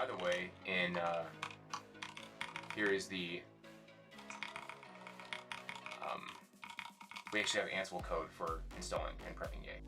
by the way, here is the we actually have Ansible code for installing and prepping Yay.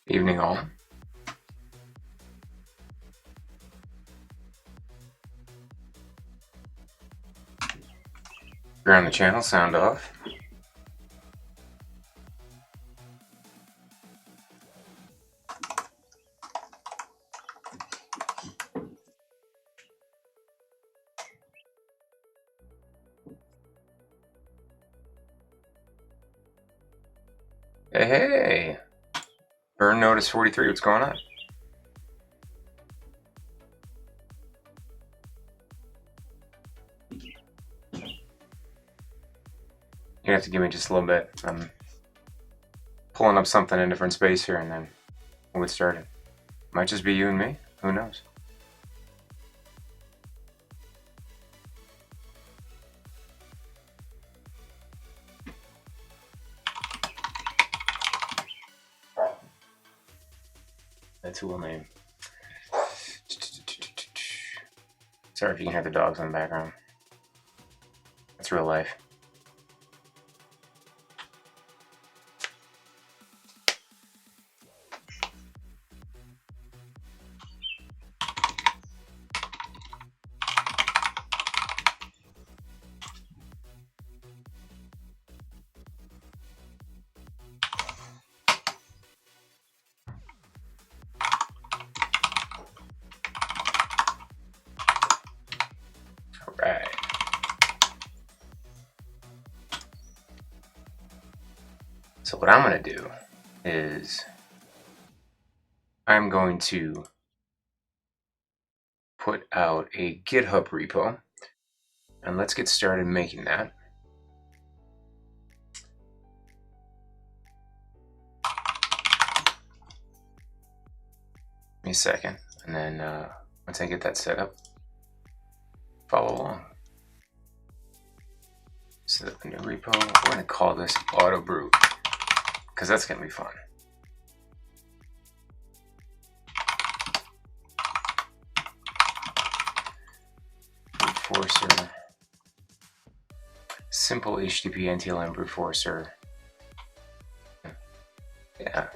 Evening all. If you're on the channel, sound off. Hey, hey! Burn Notice 43, what's going on? You have to give me just a little bit. I'm pulling up something in a different space here and then we'll get started. Might just be you and me, who knows? That's who we'll name. Sorry if you can hear the dogs in the background. That's real life. Right. So what I'm going to do is I'm going to put out a GitHub repo, and let's get started making that. Give me a second, and then once I get that set up, follow along. Set up a new repo. We're going to call this Autobrute, because that's going to be fun. Brute forcer. Simple HTTP NTLM brute forcer. Yeah.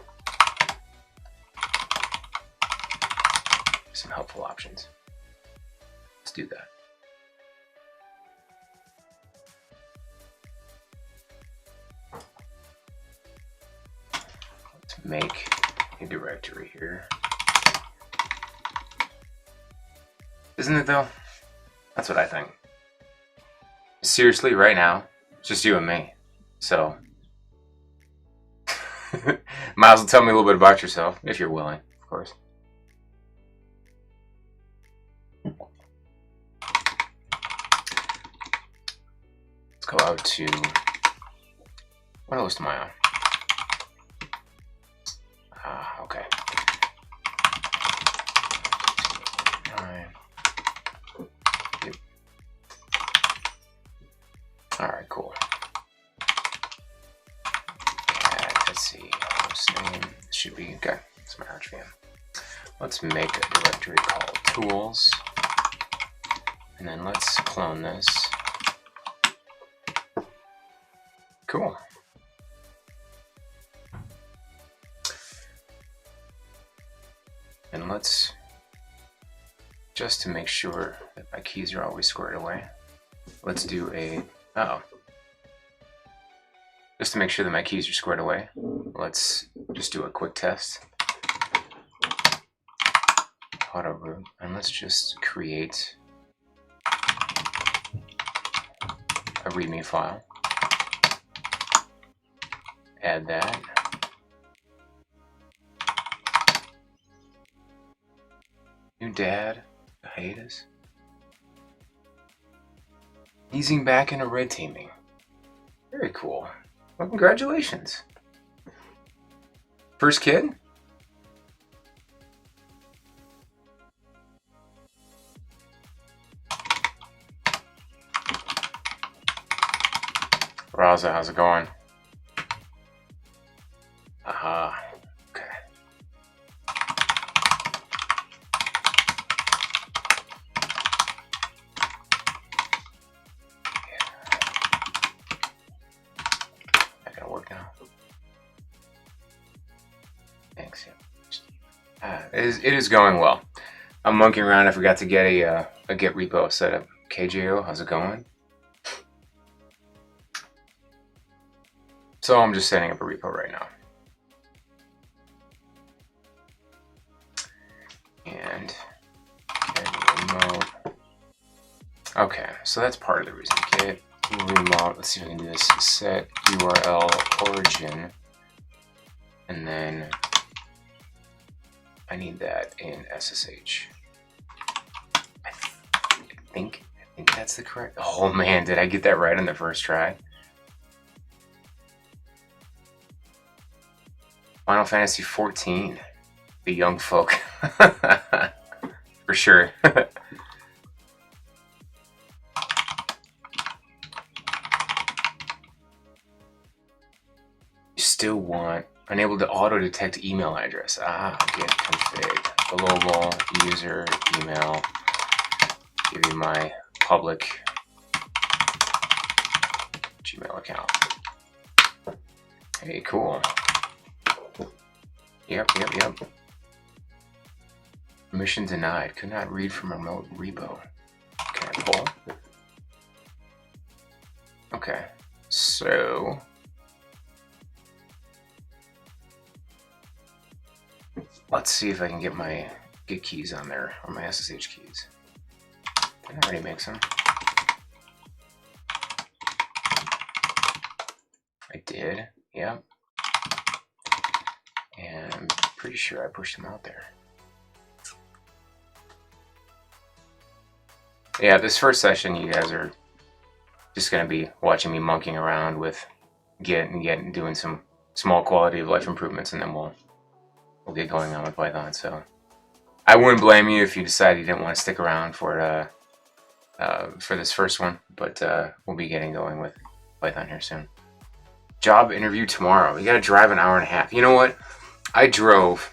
Some helpful options. Let's do that. Let's make a directory here. Isn't it though? That's what I think. Seriously, right now, it's just you and me. So, might as well tell me a little bit about yourself, if you're willing, of course. Let's go out to, what host am I on? Okay. Alright, cool. Let's see, host name should be, okay, it's my Arch VM. let's make a directory called tools, and then let's clone this. Cool. And let's, just to make sure that my keys are always squared away, let's do a, just to make sure that my keys are squared away, let's just do a quick test. Autobrute, and let's just create a README file. Add that. New dad, a hiatus. Easing back into red teaming. Very cool. Well, congratulations. First kid? Raza, how's it going? Aha. Okay. That gonna work now. Thanks. It is going well. I'm monkeying around. I forgot to get a Git repo set up. KJO, how's it going? So I'm just setting up a repo right now. And remote. Okay, so that's part of the reason. Git remote. Let's see if I can do this. Set URL origin, and then I need that in SSH. I think that's the correct. Oh man, did I get that right on the first try? Final Fantasy 14, the young folk, for sure. You still want unable to auto detect email address. Git config global user email. Give you my public Gmail account. Hey, cool. Yep. Permission denied. Could not read from remote repo. Can I pull? Okay. So let's see if I can get my Git keys on there, or my SSH keys. Did I already make some? I did. Yep. And I'm pretty sure I pushed them out there. Yeah, this first session you guys are just going to be watching me monkeying around with Git and doing some small quality of life improvements, and then we'll get going on with Python. So I wouldn't blame you if you decided you didn't want to stick around for this first one, but we'll be getting going with Python here soon. Job interview tomorrow. You got to drive an hour and a half. You know what? I drove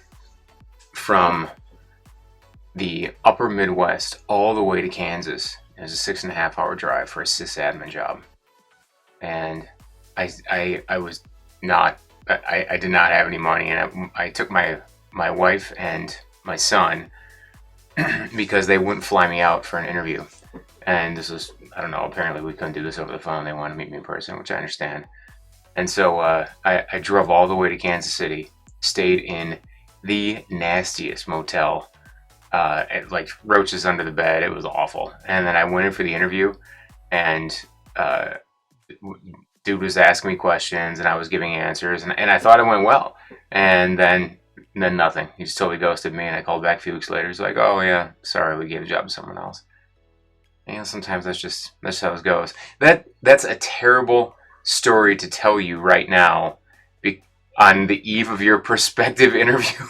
from the upper Midwest all the way to Kansas. It was a 6.5 hour drive for a sysadmin job. And I did not have any money, and I took my wife and my son because they wouldn't fly me out for an interview. And this was, I don't know, apparently we couldn't do this over the phone. They wanted to meet me in person, which I understand. And so I drove all the way to Kansas City, stayed in the nastiest motel, like roaches under the bed. It was awful. And then I went in for the interview, and dude was asking me questions, and I was giving answers, and I thought it went well. And then nothing. He just totally ghosted me, and I called back a few weeks later. He's like, "Oh yeah, sorry, we gave the job to someone else." And sometimes that's how it goes. That's a terrible story to tell you right now on the eve of your prospective interview.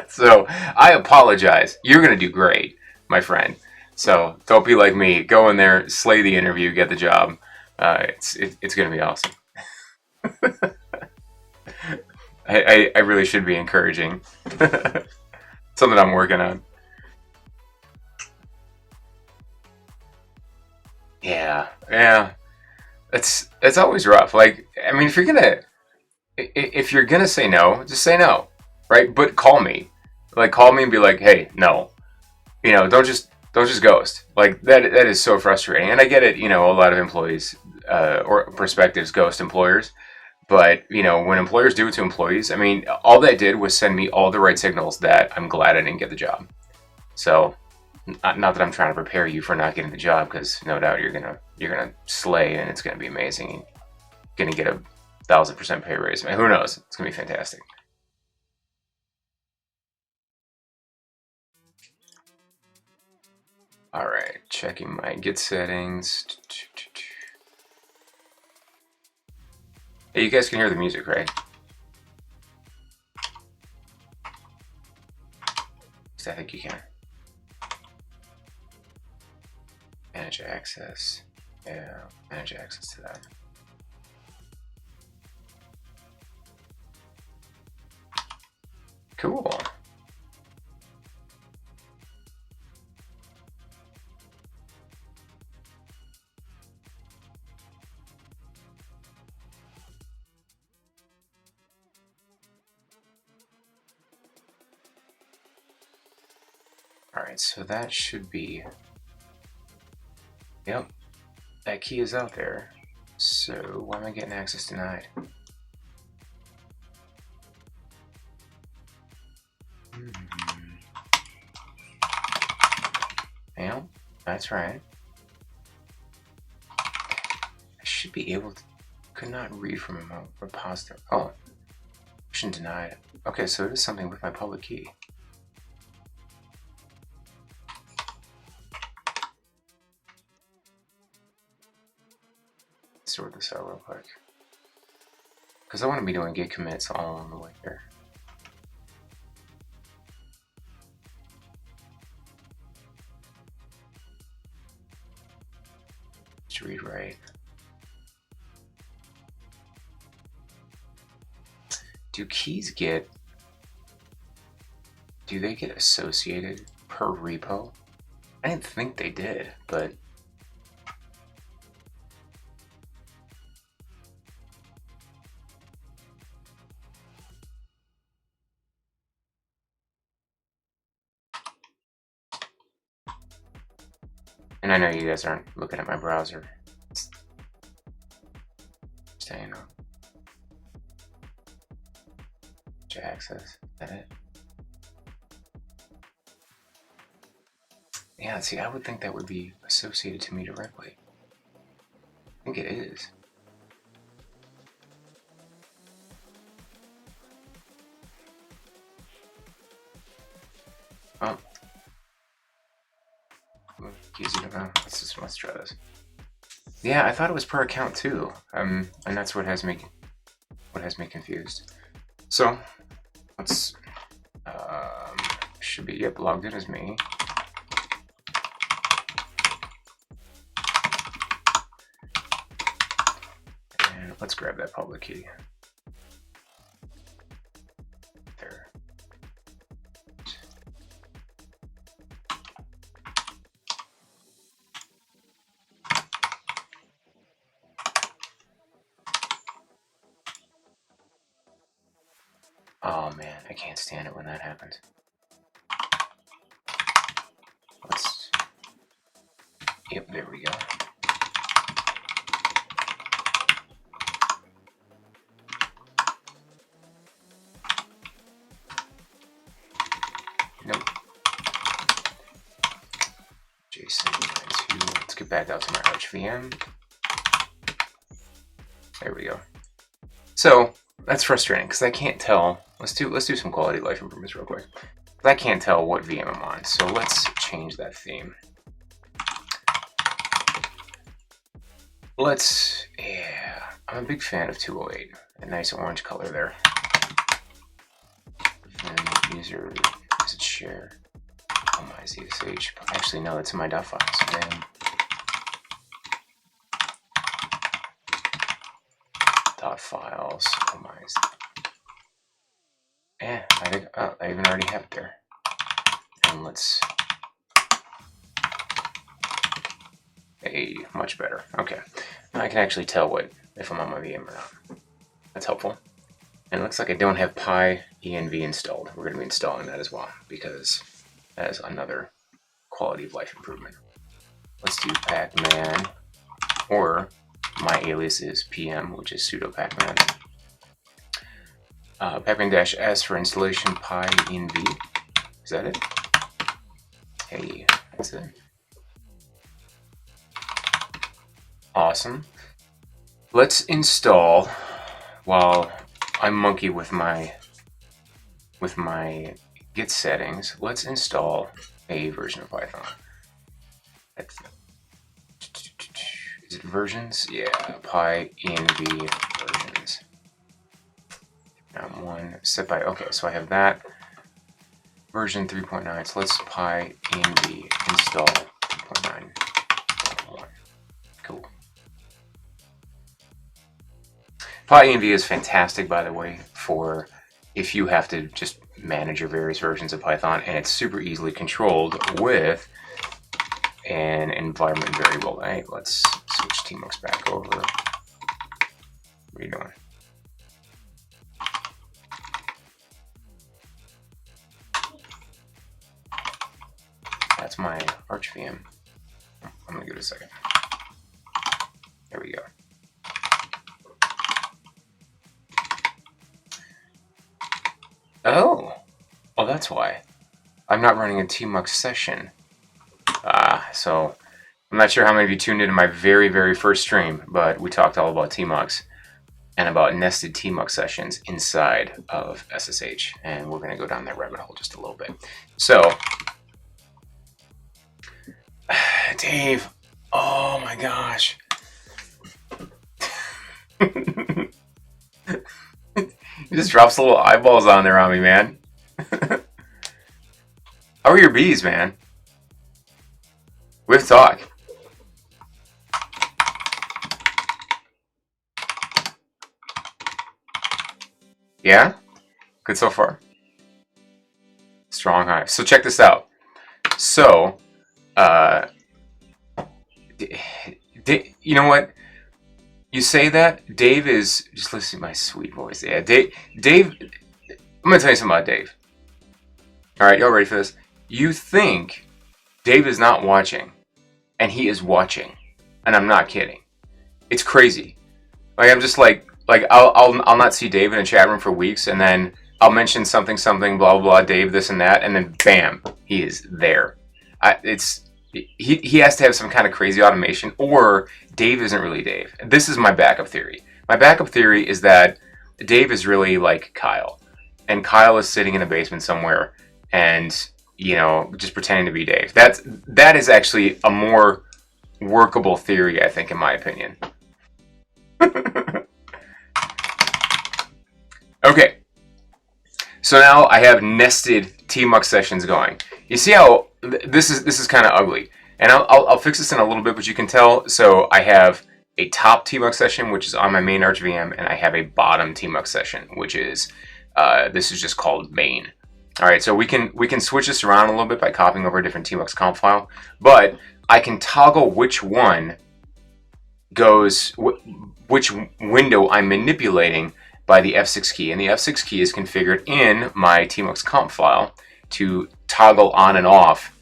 So I apologize. You're going to do great, my friend. So don't be like me. Go in there, slay the interview, get the job. It's going to be awesome. I really should be encouraging. something I'm working on. Yeah. It's always rough. Like, I mean, if you're gonna say no, just say no, right? But call me, like, call me and be like, hey, no, don't just ghost. Like that is so frustrating. And I get it. A lot of employees or perspectives ghost employers. But when employers do it to employees, I mean, all that did was send me all the right signals that I'm glad I didn't get the job. So, not that I'm trying to prepare you for not getting the job, because no doubt you're gonna slay and it's gonna be amazing. You're gonna get a 1,000% pay raise. I mean, who knows? It's gonna be fantastic. All right, checking my Git settings. Hey, you guys can hear the music, right? I think you can. Manage access. Yeah, manage access to that. Cool. All right, so that should be. Yep, that key is out there. So why am I getting access denied? Yeah, that's right. I should be able to. Could not read from a repository. Oh, permission denied. Okay, so it is something with my public key. Sort this out real quick, because I want to be doing git commits all on the way here. Just read right. Do keys do they get associated per repo? I didn't think they did, but and I know you guys aren't looking at my browser. Staying on. Access. Is that it? Yeah, see, I would think that would be associated to me directly. I think it is. Oh. Easy to know. Let's try this. Yeah, I thought it was per account too. And that's what has me confused. So let's should be logged in as me. And let's grab that public key. There. Oh man, I can't stand it when that happens. Yep, there we go. Nope. JSON. Let's get back out to my Arch VM. There we go. So that's frustrating because I can't tell. Let's do some quality of life improvements real quick. I can't tell what VM I'm on, so let's change that theme. Yeah, I'm a big fan of 208. A nice orange color there. And user, is it share? Oh my ZSH. Actually, no, it's in my .files. Then .files. Oh my. Yeah, I even already have it there. And let's... Hey, much better. Okay. Now I can actually tell if I'm on my VM or not. That's helpful. And it looks like I don't have PyEnv installed. We're going to be installing that as well, because that is another quality of life improvement. Let's do pacman, or my alias is pm, which is sudo pacman. Pacman-s for installation PyEnv. Is that it? Hey, that's it. Awesome. Let's install, while I monkey with my Git settings, let's install a version of Python. Is it versions? Yeah, PyEnv versions. One set by, okay, so I have that version 3.9. So let's PyEnv install 3.9.1. Cool. PyEnv is fantastic, by the way, for if you have to just manage your various versions of Python, and it's super easily controlled with an environment variable. Hey, let's switch tmux back over. What are you doing? That's my Arch VM. I'm gonna give it a second. There we go. Oh, that's why. I'm not running a tmux session. So I'm not sure how many of you tuned into my very, very first stream, but we talked all about tmux and about nested tmux sessions inside of SSH, and we're going to go down that rabbit hole just a little bit. So, Dave, oh my gosh. He just drops the little eyeballs on there on me, man. How are your bees, man? We have to talk. Yeah? Good so far? Strong hive. So check this out. So, you know what? You say that, Dave is, just listen to my sweet voice. Yeah, Dave, I'm going to tell you something about Dave. All right, y'all ready for this? You think Dave is not watching, and he is watching, and I'm not kidding. It's crazy. Like, I'm just like I'll not see Dave in a chat room for weeks, and then I'll mention something, blah, blah, Dave, this and that, and then bam, he is there. He has to have some kind of crazy automation, or Dave isn't really Dave. This is my backup theory. My backup theory is that Dave is really like Kyle, and Kyle is sitting in a basement somewhere, and you know, just pretending to be Dave. That is actually a more workable theory, I think, in my opinion. Okay, so now I have nested tmux sessions going. You see how this is kind of ugly, and I'll fix this in a little bit, but you can tell. So I have a top tmux session, which is on my main Arch VM, and I have a bottom tmux session, which is this is just called main. All right, so we can switch this around a little bit by copying over a different tmux comp file, but I can toggle which one goes, which window I'm manipulating by the F6 key, and the F6 key is configured in my tmux comp file to toggle on and off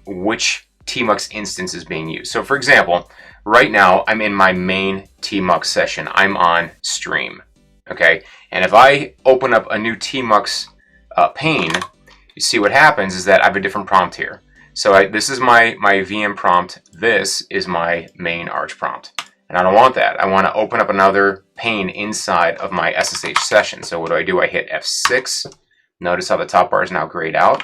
which tmux instance is being used. So for example, right now I'm in my main tmux session. I'm on stream, okay? And if I open up a new tmux pane, you see what happens is that I have a different prompt here. So this is my VM prompt. This is my main Arch prompt. And I don't want that. I want to open up another pane inside of my SSH session. So what do? I hit F6. Notice how the top bar is now grayed out.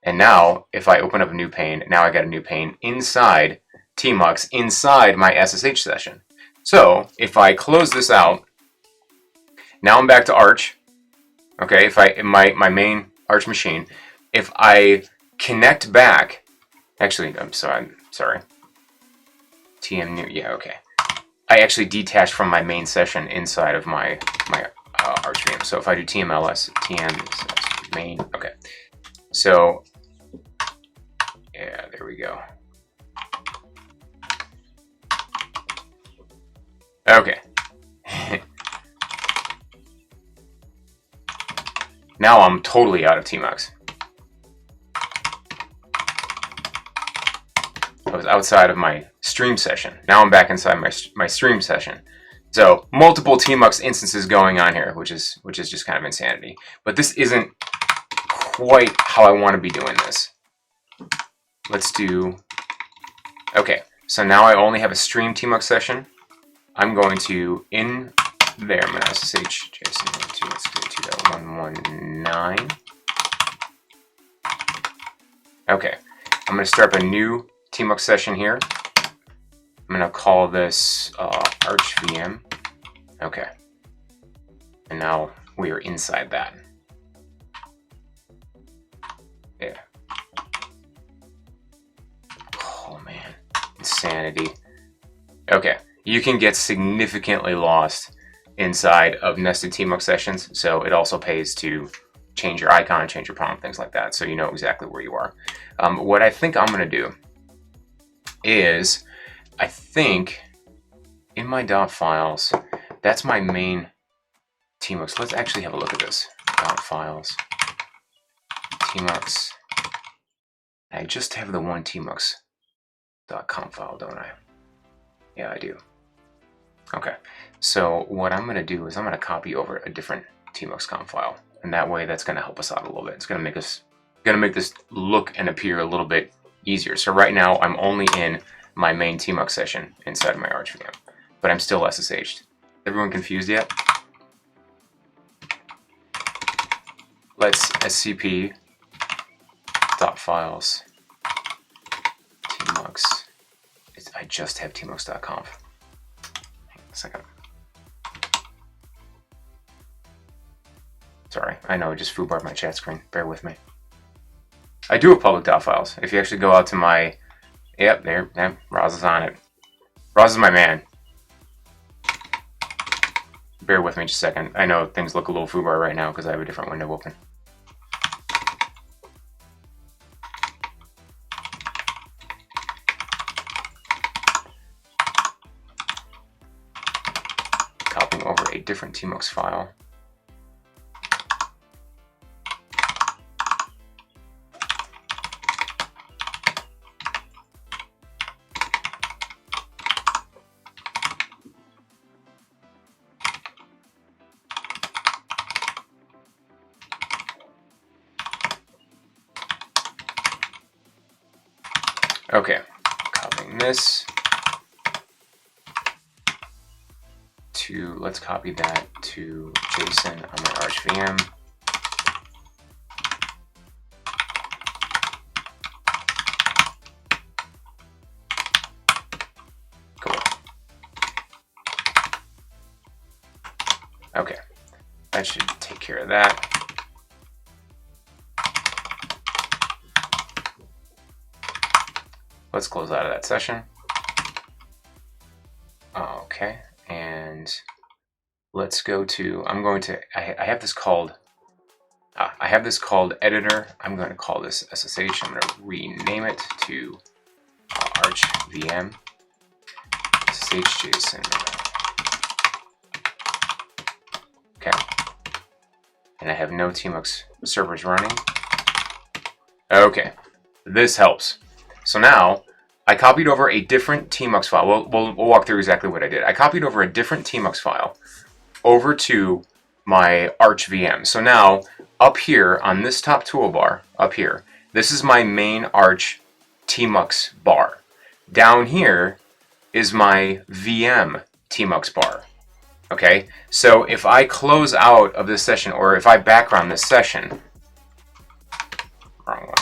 And now, if I open up a new pane, now I got a new pane inside tmux, inside my SSH session. So if I close this out, now I'm back to Arch. Okay, if in my main Arch machine, if I connect back, actually, I'm sorry. TM new, yeah, okay. I actually detached from my main session inside of my Arch VM. So if I do tmls, tm main, okay. So yeah, there we go. Okay. Now I'm totally out of tmux. I was outside of my stream session. Now I'm back inside my stream session. So multiple tmux instances going on here, which is just kind of insanity. But this isn't quite how I want to be doing this. Let's do. Okay, so now I only have a stream tmux session. I'm going to in there. I'm going to SSH JSON into let's do 2.119. Okay, I'm going to start a new tmux session here. I'm going to call this archvm. Okay, and now we are inside that. Yeah. Oh man, insanity. Okay, you can get significantly lost inside of nested tmux sessions, so it also pays to change your icon, change your prompt, things like that, so you know exactly where you are. What I think I'm going to do is, I think in my dot files, that's my main tmux. Let's actually have a look at this. Dot files, tmux. I just have the one tmux.conf file, don't I? Yeah, I do. Okay, so what I'm going to do is I'm going to copy over a different tmux.conf file, and that way that's going to help us out a little bit. It's going to make this look and appear a little bit easier. So right now I'm only in my main tmux session inside my archvm, but I'm still SSH'd. Everyone confused yet? Let's scp dot files tmux. I just have tmux.conf. Hang on a second. Sorry, I know I just foobarred my chat screen. Bear with me. I do have public dot files. If you actually go out to my, yep, there, yeah, Roz is on it. Roz is my man. Bear with me just a second. I know things look a little foobar right now because I have a different window open. Copying over a different tmux file. Okay, copying this to, let's copy that to JSON on my archvm. Cool. Okay, that should take care of that. Let's close out of that session. Okay, and let's go to, I have this called editor. I'm going to call this SSH. I'm going to rename it to archvm SSH JSON. Okay, and I have no tmux servers running. Okay, this helps. So now, I copied over a different tmux file. We'll walk through exactly what I did. I copied over a different tmux file over to my archvm. So now, up here on this top toolbar, up here, this is my main arch tmux bar. Down here is my VM tmux bar. Okay, so if I close out of this session, or if I background this session, wrong one.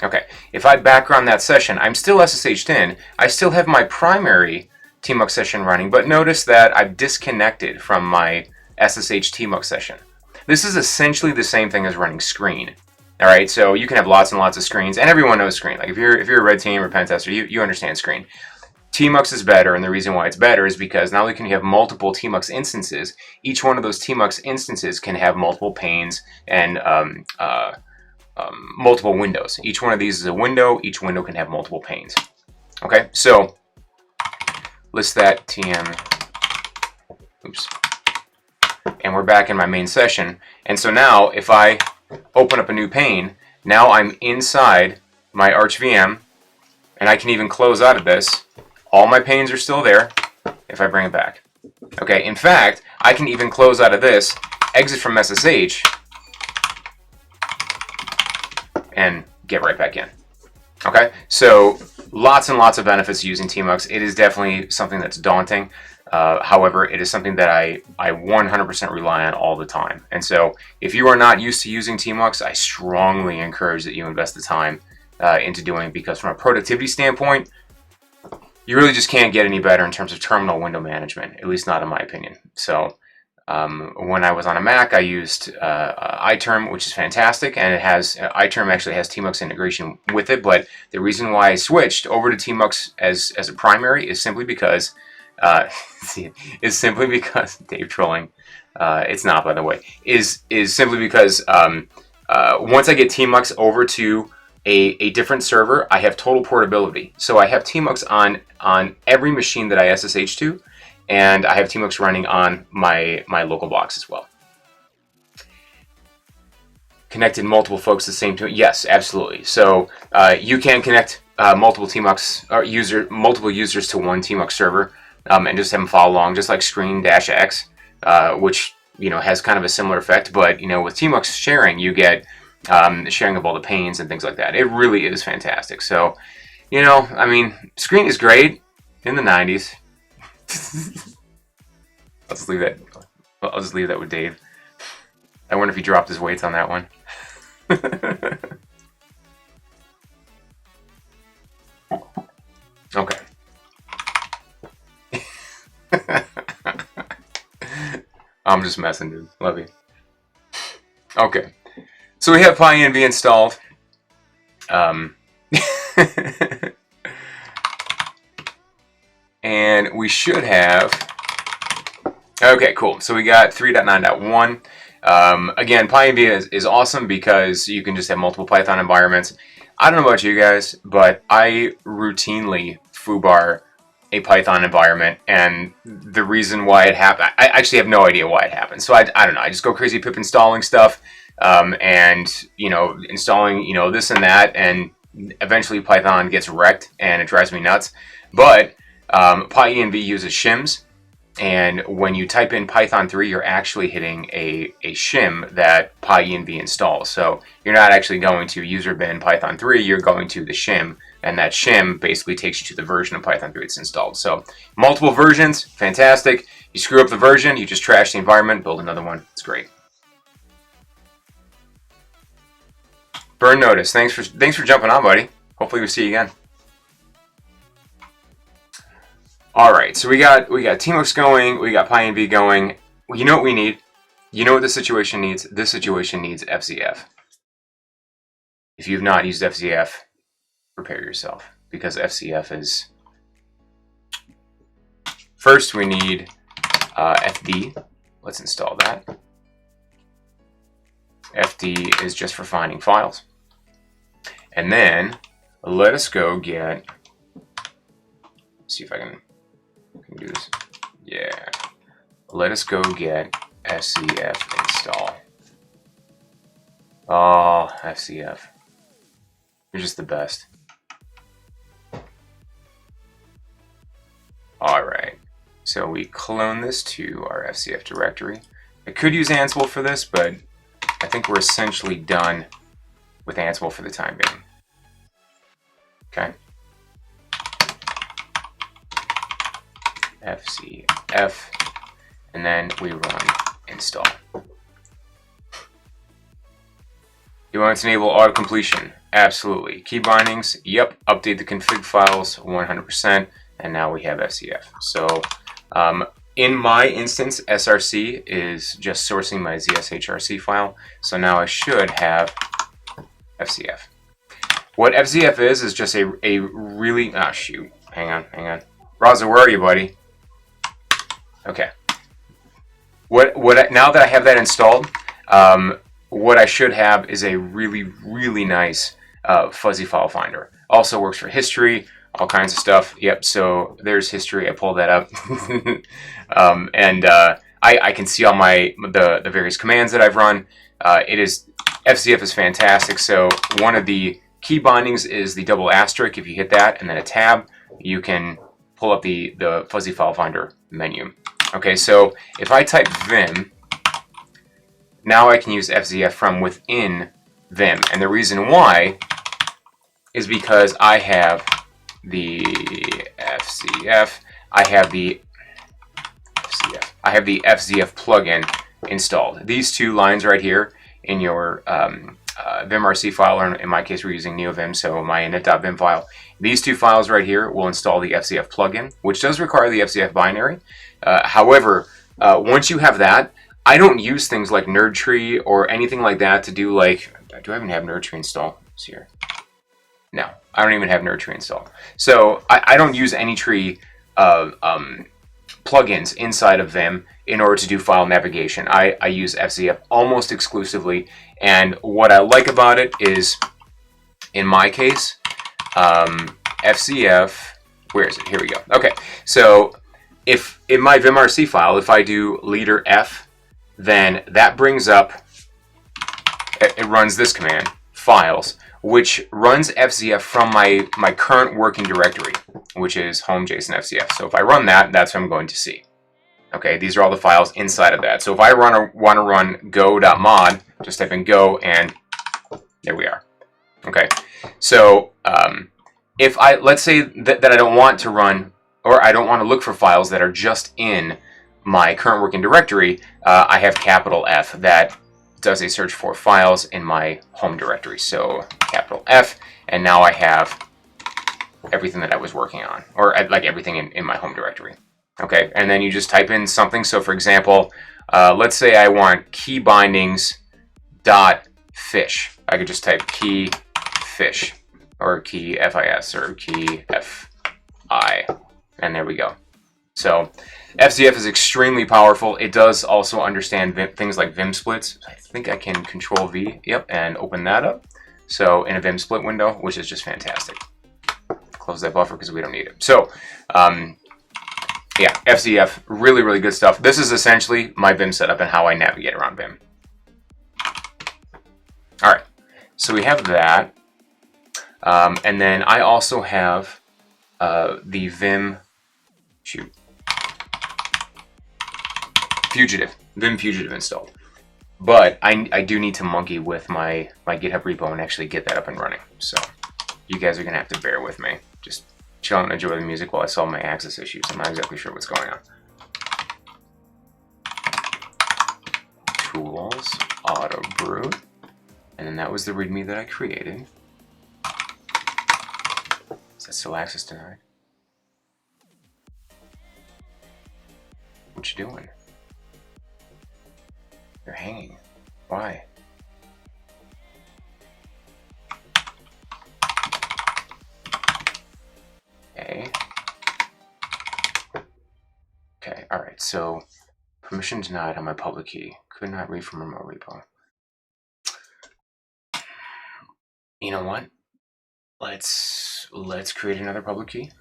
Okay, if I background that session, I'm still SSH'd in. I still have my primary tmux session running, but notice that I've disconnected from my SSH tmux session. This is essentially the same thing as running screen. All right, so you can have lots and lots of screens, and everyone knows screen. Like if you're a red team or pen tester, you understand screen. tmux is better, and the reason why it's better is because not only can you have multiple tmux instances, each one of those tmux instances can have multiple panes and multiple windows. Each one of these is a window. Each window can have multiple panes. Okay, so list that tm. Oops. And we're back in my main session. And so now if I open up a new pane, now I'm inside my Arch VM, and I can even close out of this. All my panes are still there if I bring it back. Okay, in fact, I can even close out of this, exit from SSH, and get right back in. Okay, so lots and lots of benefits using tmux. It is definitely something that's daunting. However, it is something that I 100% rely on all the time. And so if you are not used to using tmux, I strongly encourage that you invest the time into doing it, because from a productivity standpoint, you really just can't get any better in terms of terminal window management, at least not in my opinion. So when I was on a Mac, I used iTerm, which is fantastic, and it has iTerm actually has tmux integration with it. But the reason why I switched over to tmux as a primary is simply because Dave trolling. It's not, by the way. Is simply because once I get tmux over to a different server, I have total portability. So I have tmux on every machine that I SSH to, and I have tmux running on my local box as well. Connected multiple folks the same time? Yes, absolutely. So you can connect multiple tmux or multiple users to one tmux server. And just have them follow along, just like screen-x, which has kind of a similar effect. But with tmux sharing, you get sharing of all the panes and things like that. It really is fantastic. So, I mean, screen is great in the 90s. I'll just leave that. I'll just leave that with Dave. I wonder if he dropped his weights on that one. Okay. I'm just messing, dude. Love you. Okay, so we have PyEnv installed. And we should have. Okay, cool. So we got 3.9.1. Again, PyEnv is awesome because you can just have multiple Python environments. I don't know about you guys, but I routinely foobar a Python environment, and the reason why it happened, I actually have no idea why it happened. So I don't know. I just go crazy pip installing stuff, and installing this and that, and eventually Python gets wrecked, and it drives me nuts. But PyEnv uses shims, and when you type in Python 3, you're actually hitting a shim that PyEnv installs. So you're not actually going to user bin Python 3, you're going to the shim, and that shim basically takes you to the version of Python 3 that's installed. So multiple versions, fantastic. You screw up the version, you just trash the environment, build another one. It's great. Burn Notice, thanks for jumping on, buddy. Hopefully we'll see you again. All right, so we got tmux going, we got PyEnv going. You know what we need? You know what this situation needs? This situation needs FZF. If you've not used FZF, prepare yourself, because FZF is. First, we need FD. Let's install that. FD is just for finding files. And then let us go get. See if I can do this. Yeah. Let us go get FZF install. Oh, FZF. You're just the best. Alright. So we clone this to our FZF directory. I could use Ansible for this, but I think we're essentially done with Ansible for the time being. Okay. FZF, and then we run install. You want to enable auto completion? Absolutely. Key bindings? Yep. Update the config files 100%, and now we have FZF. So in my instance, src is just sourcing my zshrc file. So now I should have FZF. What FZF is just a really shoot. Hang on. Raza, where are you, buddy? Okay. Now that I have that installed, what I should have is a really, really nice fuzzy file finder. Also works for history, all kinds of stuff. Yep, so there's history. I pulled that up. I can see all the various commands that I've run. FZF is fantastic. So one of the key bindings is the double asterisk. If you hit that and then a tab, you can pull up the fuzzy file finder menu. Okay, so if I type vim, now I can use FZF from within vim. And the reason why is because I have the FZF, I have the FZF plugin installed. These two lines right here in your vimrc file, or in my case we're using NeoVim, so my init.vim file. These two files right here will install the FZF plugin, which does require the FZF binary. However, once you have that, I don't use things like NerdTree or anything like that to do like, do I even have NerdTree installed? Let's see here. No, I don't even have NerdTree installed. So I don't use any tree plugins inside of Vim in order to do file navigation. I use FZF almost exclusively, and what I like about it is, in my case, FZF, where is it? Here we go. Okay, so if in my vimrc file, if I do leader F, then that brings up, it runs this command, files, which runs FZF from my current working directory, which is home JSON FZF. So if I run that, that's what I'm going to see. Okay, these are all the files inside of that. So if I want to run go.mod, just type in go, and there we are. Okay, so if let's say that I don't want to run, or I don't want to look for files that are just in my current working directory, I have capital F that does a search for files in my home directory. So capital F, and now I have everything that I was working on, or like everything in my home directory. Okay, and then you just type in something. So for example, let's say I want key bindings dot fish. I could just type key fish, or key FIS, or key FI, and there we go. So FZF is extremely powerful. It does also understand things like Vim splits. I think I can Control V, yep, and open that up. So in a Vim split window, which is just fantastic. Close that buffer because we don't need it. So yeah, FZF, really, really good stuff. This is essentially my Vim setup and how I navigate around Vim. All right, so we have that. And then I also have the Vim Fugitive installed. But I do need to monkey with my GitHub repo and actually get that up and running. So you guys are going to have to bear with me. Just chill and enjoy the music while I solve my access issues. I'm not exactly sure what's going on. Tools, Autobrute, and then that was the README that I created. Is that still access denied? What you doing? You're hanging. Why? Okay, alright, so permission denied on my public key. Could not read from remote repo. You know what? Let's create another public key.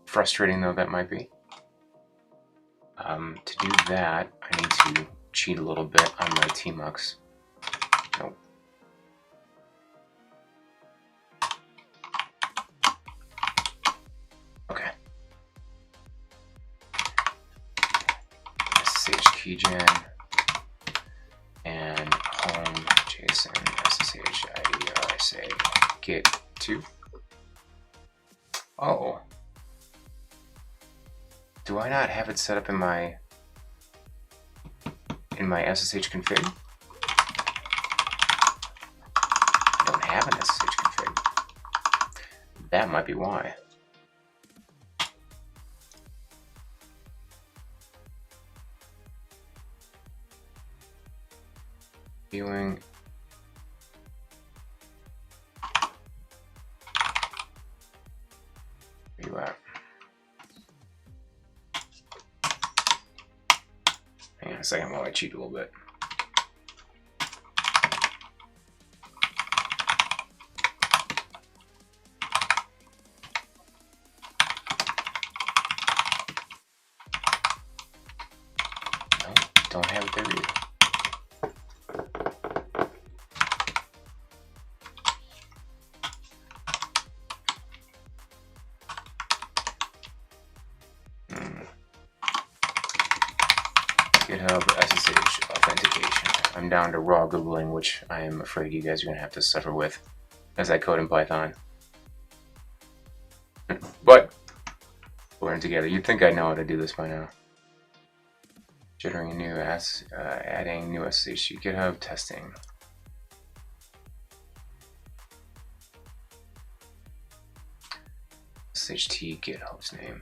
Frustrating though that might be. To do that, I need to cheat a little bit on my tmux. Nope. Okay. SSH keygen and home JSON SSH ID RSA get 2. Oh. Do I not have it set up in my SSH config? I don't have an SSH config. That might be why. Viewing. Where you at? Hang on a second while I cheat a little bit. GitHub SSH authentication. I'm down to raw Googling, which I am afraid you guys are going to have to suffer with as I code in Python. But we'll learn together. You'd think I know how to do this by now. Generating a new adding new SSH to GitHub, testing. SSH git hostname.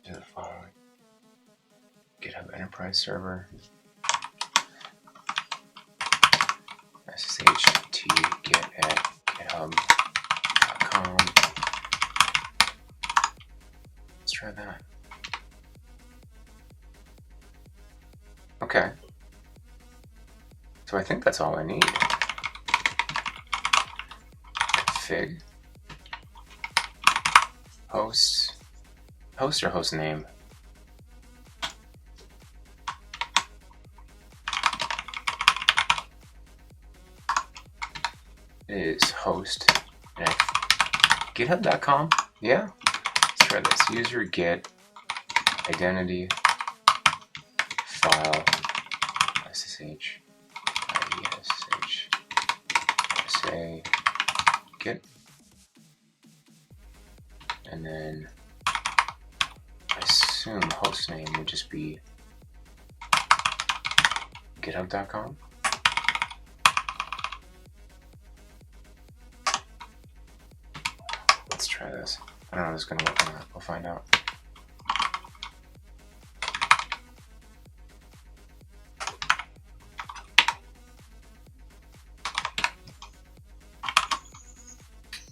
Do the following. GitHub Enterprise Server. SSH git at github.com. Let's try that. Okay. So I think that's all I need. Config. Host or host name? It is host at github.com. Yeah. Let's try this. User git identity file ssh IDSH say git, and then I assume hostname would just be github.com. Let's try this. I don't know if it's going to work or not. We'll find out.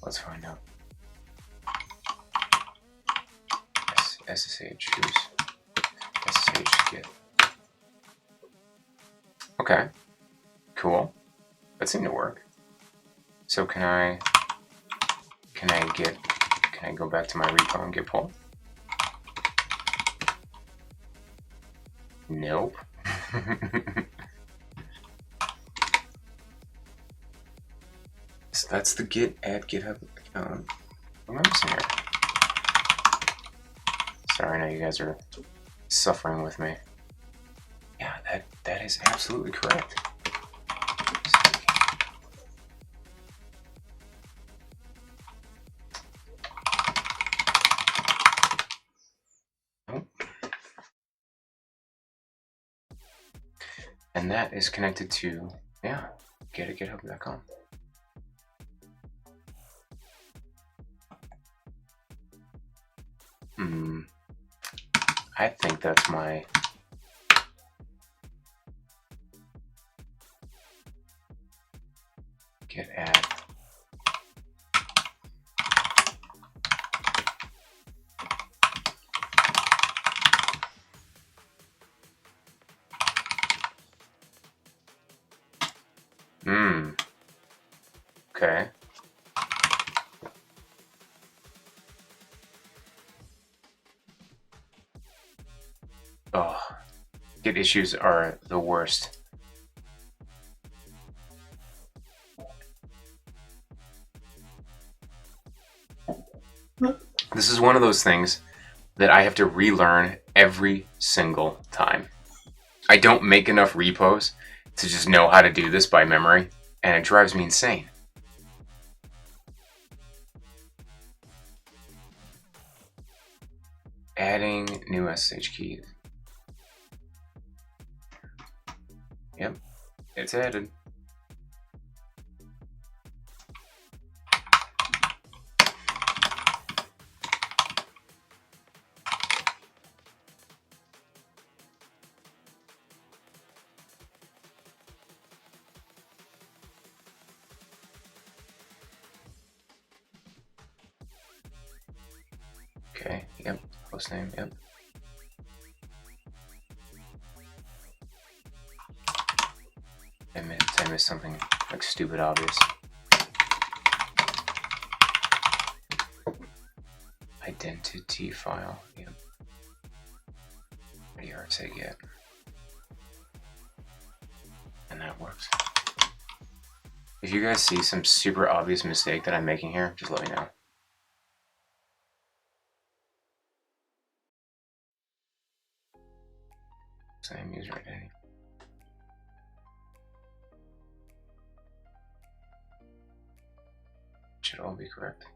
Let's find out. SSH use SSH git. Okay, cool. That seemed to work. So can I go back to my repo and git pull? Nope. So that's the git at GitHub account. What am I missing here? Sorry, I know you guys are suffering with me. Yeah, that is absolutely correct. And that is connected to, yeah, get at github.com. I think that's my get at. Okay. Oh, Git issues are the worst. This is one of those things that I have to relearn every single time. I don't make enough repos to just know how to do this by memory, and it drives me insane. Adding new SSH keys. Yep, it's added. Okay, yep, hostname, yep. I missed something like stupid obvious. Identity file, yep. RSA get. and that works. If you guys see some super obvious mistake that I'm making here, just let me know. Same user identity. Should all be correct.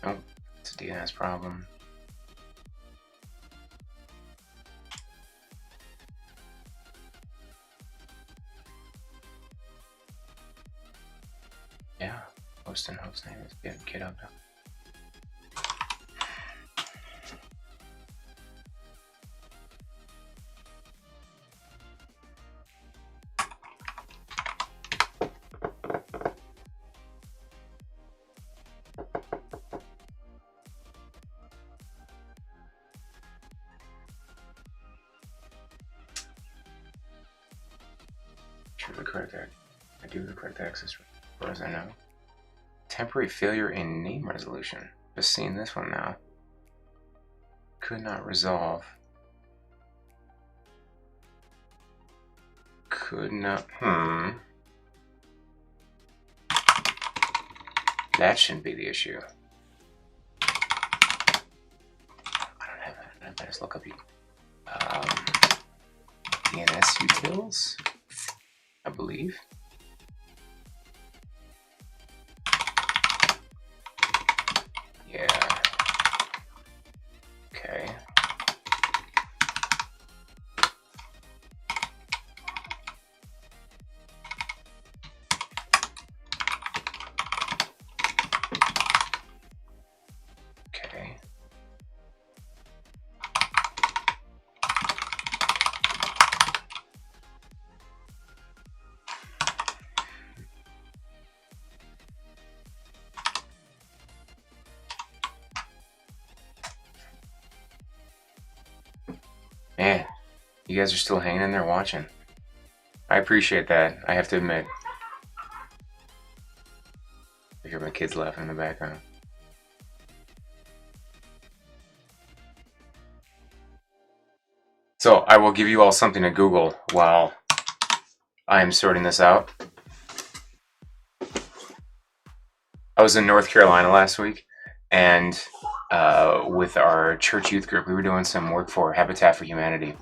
Oh, it's a DNS problem. Yeah, host and host name is github. The correct I do the correct access as far as I know. Temporary failure in name resolution. Just seeing this one now. Could not resolve. Could not. That shouldn't be the issue. I don't have that. I better just look up DNS utils, I believe. Yeah. Okay. Okay. Man, you guys are still hanging in there watching. I appreciate that, I have to admit. I hear my kids laughing in the background. So I will give you all something to Google while I am sorting this out. I was in North Carolina last week, and with our church youth group, we were doing some work for Habitat for Humanity.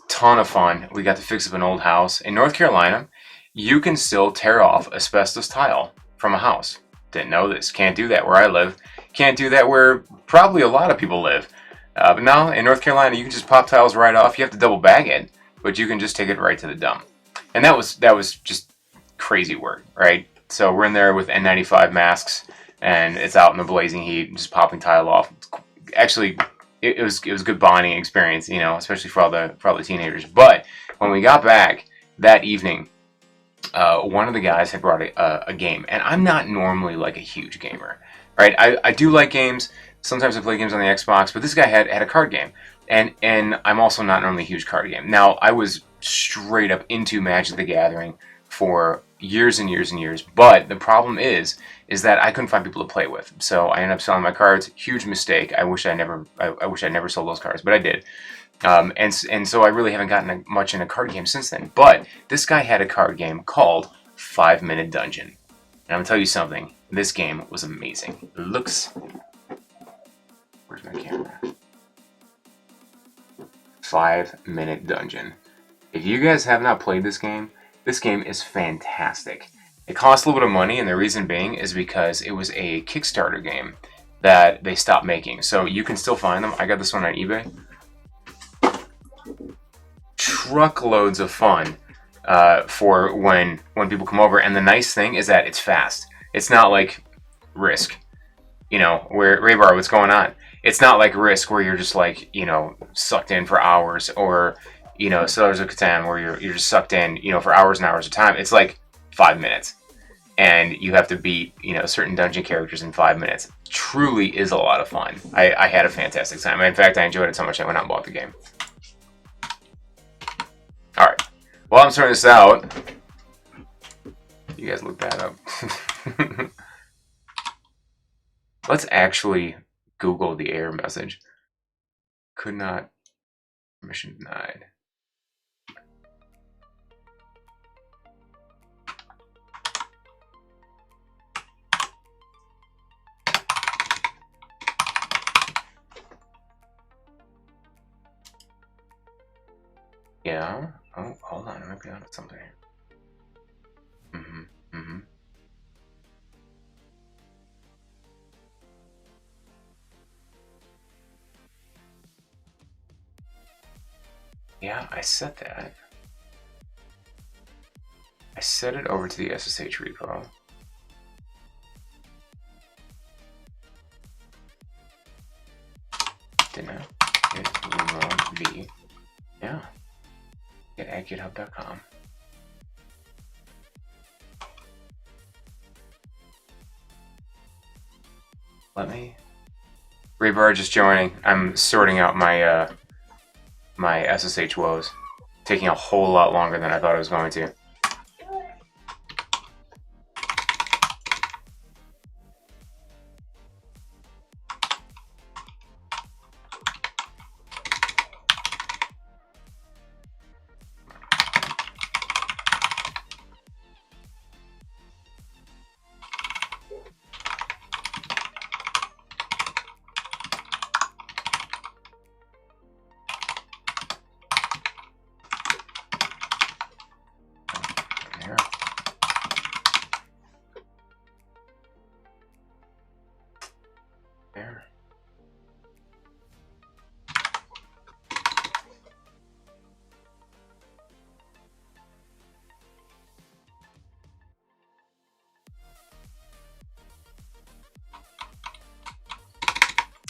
Ton of fun. We got to fix up an old house. In North Carolina, you can still tear off asbestos tile from a house. Didn't know this. Can't do that where I live. Can't do that where probably a lot of people live. But now, in North Carolina, you can just pop tiles right off. You have to double bag it, but you can just take it right to the dump. And that was just crazy work, right? So we're in there with N95 masks, and it's out in the blazing heat, just popping tile off. Actually, it was a good bonding experience, you know, especially for all the teenagers. But when we got back that evening, one of the guys had brought a game, and I'm not normally like a huge gamer, right? I do like games. Sometimes I play games on the Xbox, but this guy had a card game, and I'm also not normally a huge card game. Now, I was straight up into Magic the Gathering for years and years and years, but the problem is that I couldn't find people to play with. So I ended up selling my cards. Huge mistake. I wish I never sold those cards, but I did. And so I really haven't gotten much in a card game since then. But this guy had a card game called 5 Minute Dungeon. And I'm gonna tell you something. This game was amazing. It looks. Where's my camera? 5 Minute Dungeon. If you guys have not played this game is fantastic. It costs a little bit of money, and the reason being is because it was a Kickstarter game that they stopped making. So you can still find them. I got this one on eBay. Truckloads of fun for when people come over. And the nice thing is that it's fast. It's not like Risk, you know, where Raybar, what's going on? It's not like Risk where you're just like, you know, sucked in for hours, or you know, Settlers of Catan, where you're just sucked in, you know, for hours and hours of time. It's like 5 minutes, and you have to beat, you know, certain dungeon characters in 5 minutes. Truly is a lot of fun. I had a fantastic time. In fact, I enjoyed it so much I went out and bought the game. All right. While I'm sorting this out, you guys look that up. Let's actually Google the error message. Could not, permission denied. Yeah. Oh, hold on. I might be on something here. Yeah, I set that. I set it over to the SSH repo. Didn't I? Git v. Yeah. Get at github.com. Let me. Rebar just joining. I'm sorting out my my SSH woes. Taking a whole lot longer than I thought it was going to. There.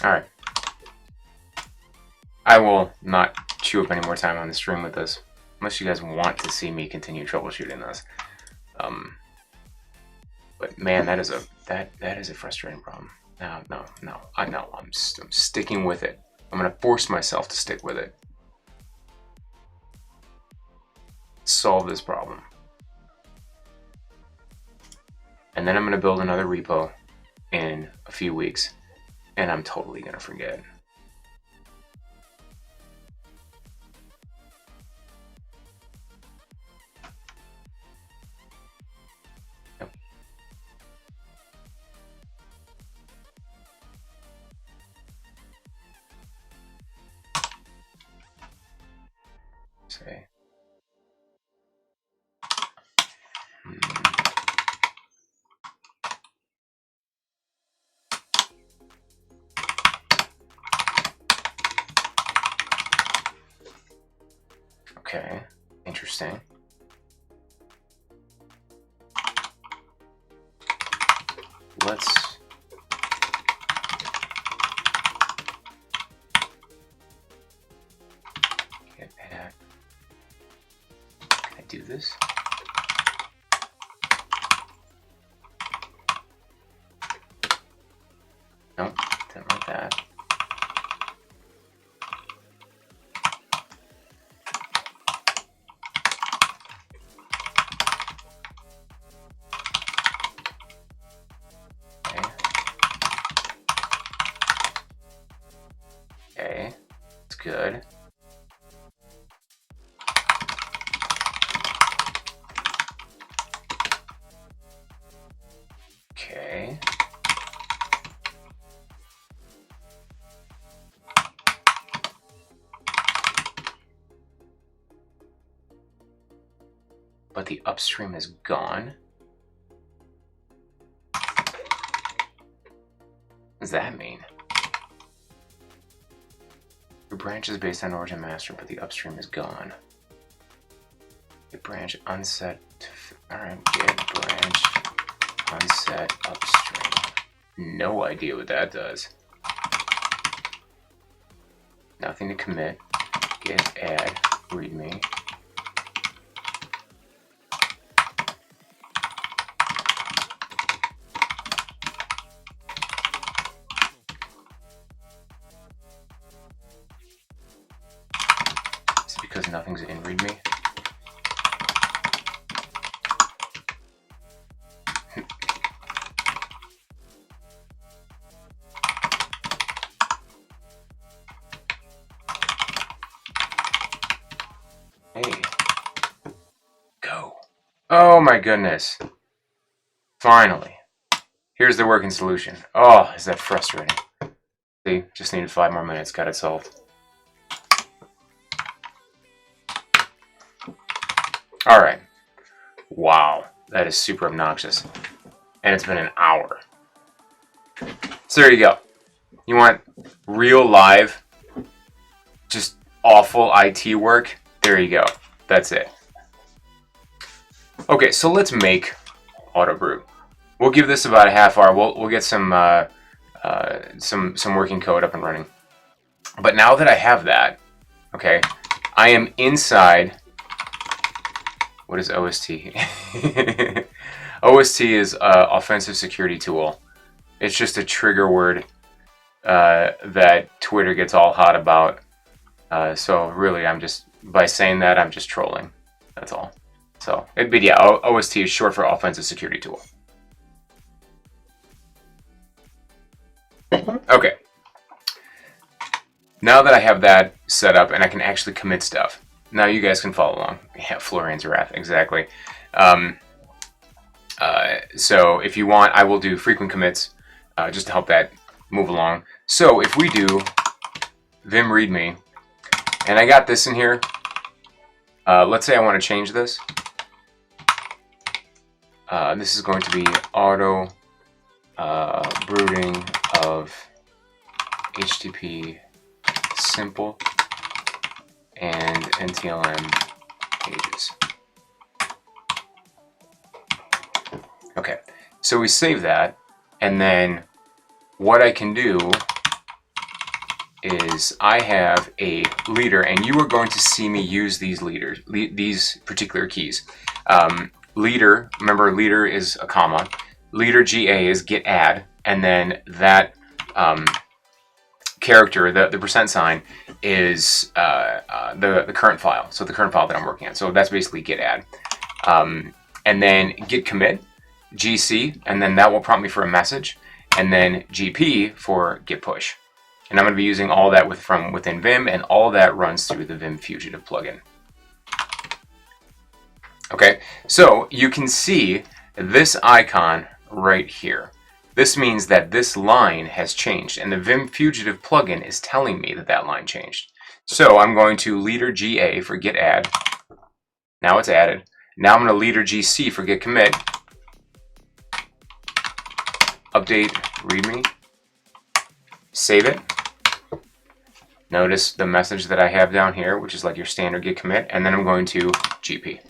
All right. I will not chew up any more time on the stream with this, unless you guys want to see me continue troubleshooting this. But man, that is a frustrating problem. No. I'm sticking with it. I'm gonna force myself to stick with it. Solve this problem. And then I'm gonna build another repo in a few weeks, and I'm totally gonna forget. Yep. Say. Okay, interesting. Let's get at. Can I do this? Nope, didn't like that. Okay, that's good. Okay. But the upstream is gone. What does that mean? Your branch is based on origin master, but the upstream is gone. Get branch unset. Alright, get branch unset upstream. No idea what that does. Nothing to commit. Git add readme. Is it because nothing's in readme? Hey, go. Oh my goodness. Finally. Here's the working solution. Oh, is that frustrating. See, just needed 5 more minutes, got it solved. Alright. Wow, that is super obnoxious. And it's been an hour. So there you go. You want real live, just awful IT work? There you go. That's it. Okay, so let's make Autobrute. We'll give this about a half hour. We'll get some working code up and running. But now that I have that, okay, I am inside. What is OST? OST is offensive security tool. It's just a trigger word that Twitter gets all hot about. So really, by saying that, I'm just trolling. That's all. So, but yeah, OST is short for offensive security tool. Okay. Now that I have that set up and I can actually commit stuff, now you guys can follow along. Yeah, Florian's Wrath, exactly. So if you want, I will do frequent commits just to help that move along. So if we do vim readme, and I got this in here, let's say I want to change this. This is going to be auto brooding of HTTP simple and NTLM pages. Okay, so we save that, and then what I can do is I have a leader, and you are going to see me use these leaders, these particular keys. Leader, remember leader is a comma. Leader GA is get add, and then that character, the percent sign, is the current file. So the current file that I'm working on. So that's basically get add. And then git commit, GC, and then that will prompt me for a message, and then GP for git push. And I'm going to be using all that from within Vim, and all that runs through the Vim Fugitive plugin. Okay, so you can see this icon right here. This means that this line has changed, and the Vim Fugitive plugin is telling me that that line changed. So I'm going to leader GA for git add. Now it's added. Now I'm going to leader GC for git commit. Update readme. Save it. Notice the message that I have down here, which is like your standard git commit, and then I'm going to GP.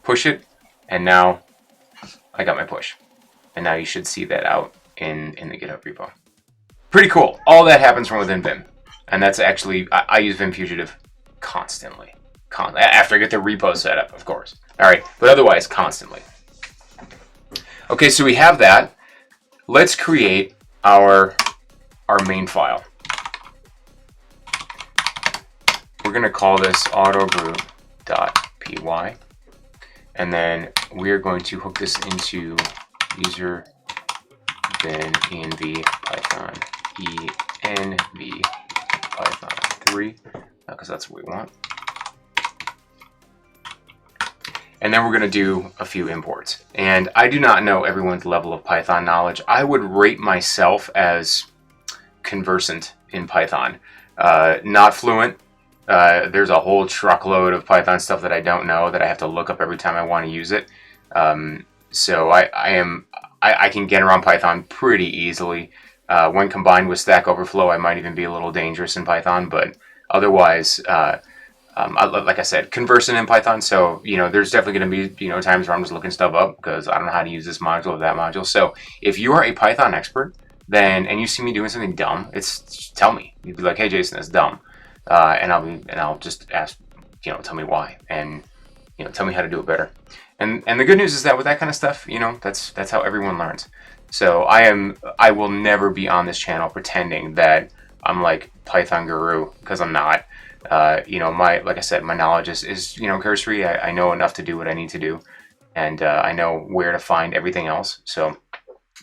Push it, and now I got my push. And now you should see that out in the GitHub repo. Pretty cool. All that happens from within Vim. And that's actually, I use Vim Fugitive constantly. After I get the repo set up, of course. All right, but otherwise, constantly. Okay, so we have that. Let's create our main file. We're going to call this Autobrute.py. And then we're going to hook this into user bin env python env python 3, because that's what we want. And then we're going to do a few imports. And I do not know everyone's level of Python knowledge. I would rate myself as conversant in Python. Not fluent. There's a whole truckload of Python stuff that I don't know that I have to look up every time I want to use it. So I can get around Python pretty easily. When combined with Stack Overflow, I might even be a little dangerous in Python, but otherwise, like I said, conversant in Python. So, there's definitely going to be, times where I'm just looking stuff up because I don't know how to use this module or that module. So if you are a Python expert, and you see me doing something dumb, just tell me. You'd be like, hey, Jason, that's dumb. And I'll just ask tell me why, and tell me how to do it better. And the good news is that with that kind of stuff, that's how everyone learns. So I will never be on this channel pretending that I'm like Python guru, because I'm not. Like I said, my knowledge is cursory. I know enough to do what I need to do, and I know where to find everything else. So,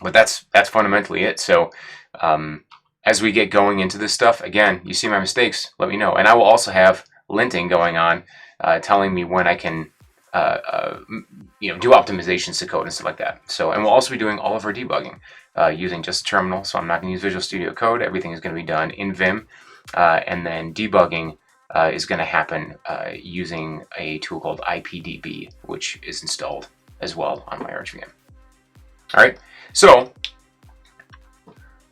but that's fundamentally it. So, as we get going into this stuff, again, you see my mistakes, let me know, and I will also have linting going on, telling me when I can do optimizations to code and stuff like that. So, and we'll also be doing all of our debugging using just terminal. So I'm not going to use Visual Studio Code. Everything is going to be done in Vim, and then debugging is going to happen using a tool called Ipdb, which is installed as well on my Arch VM. All right, so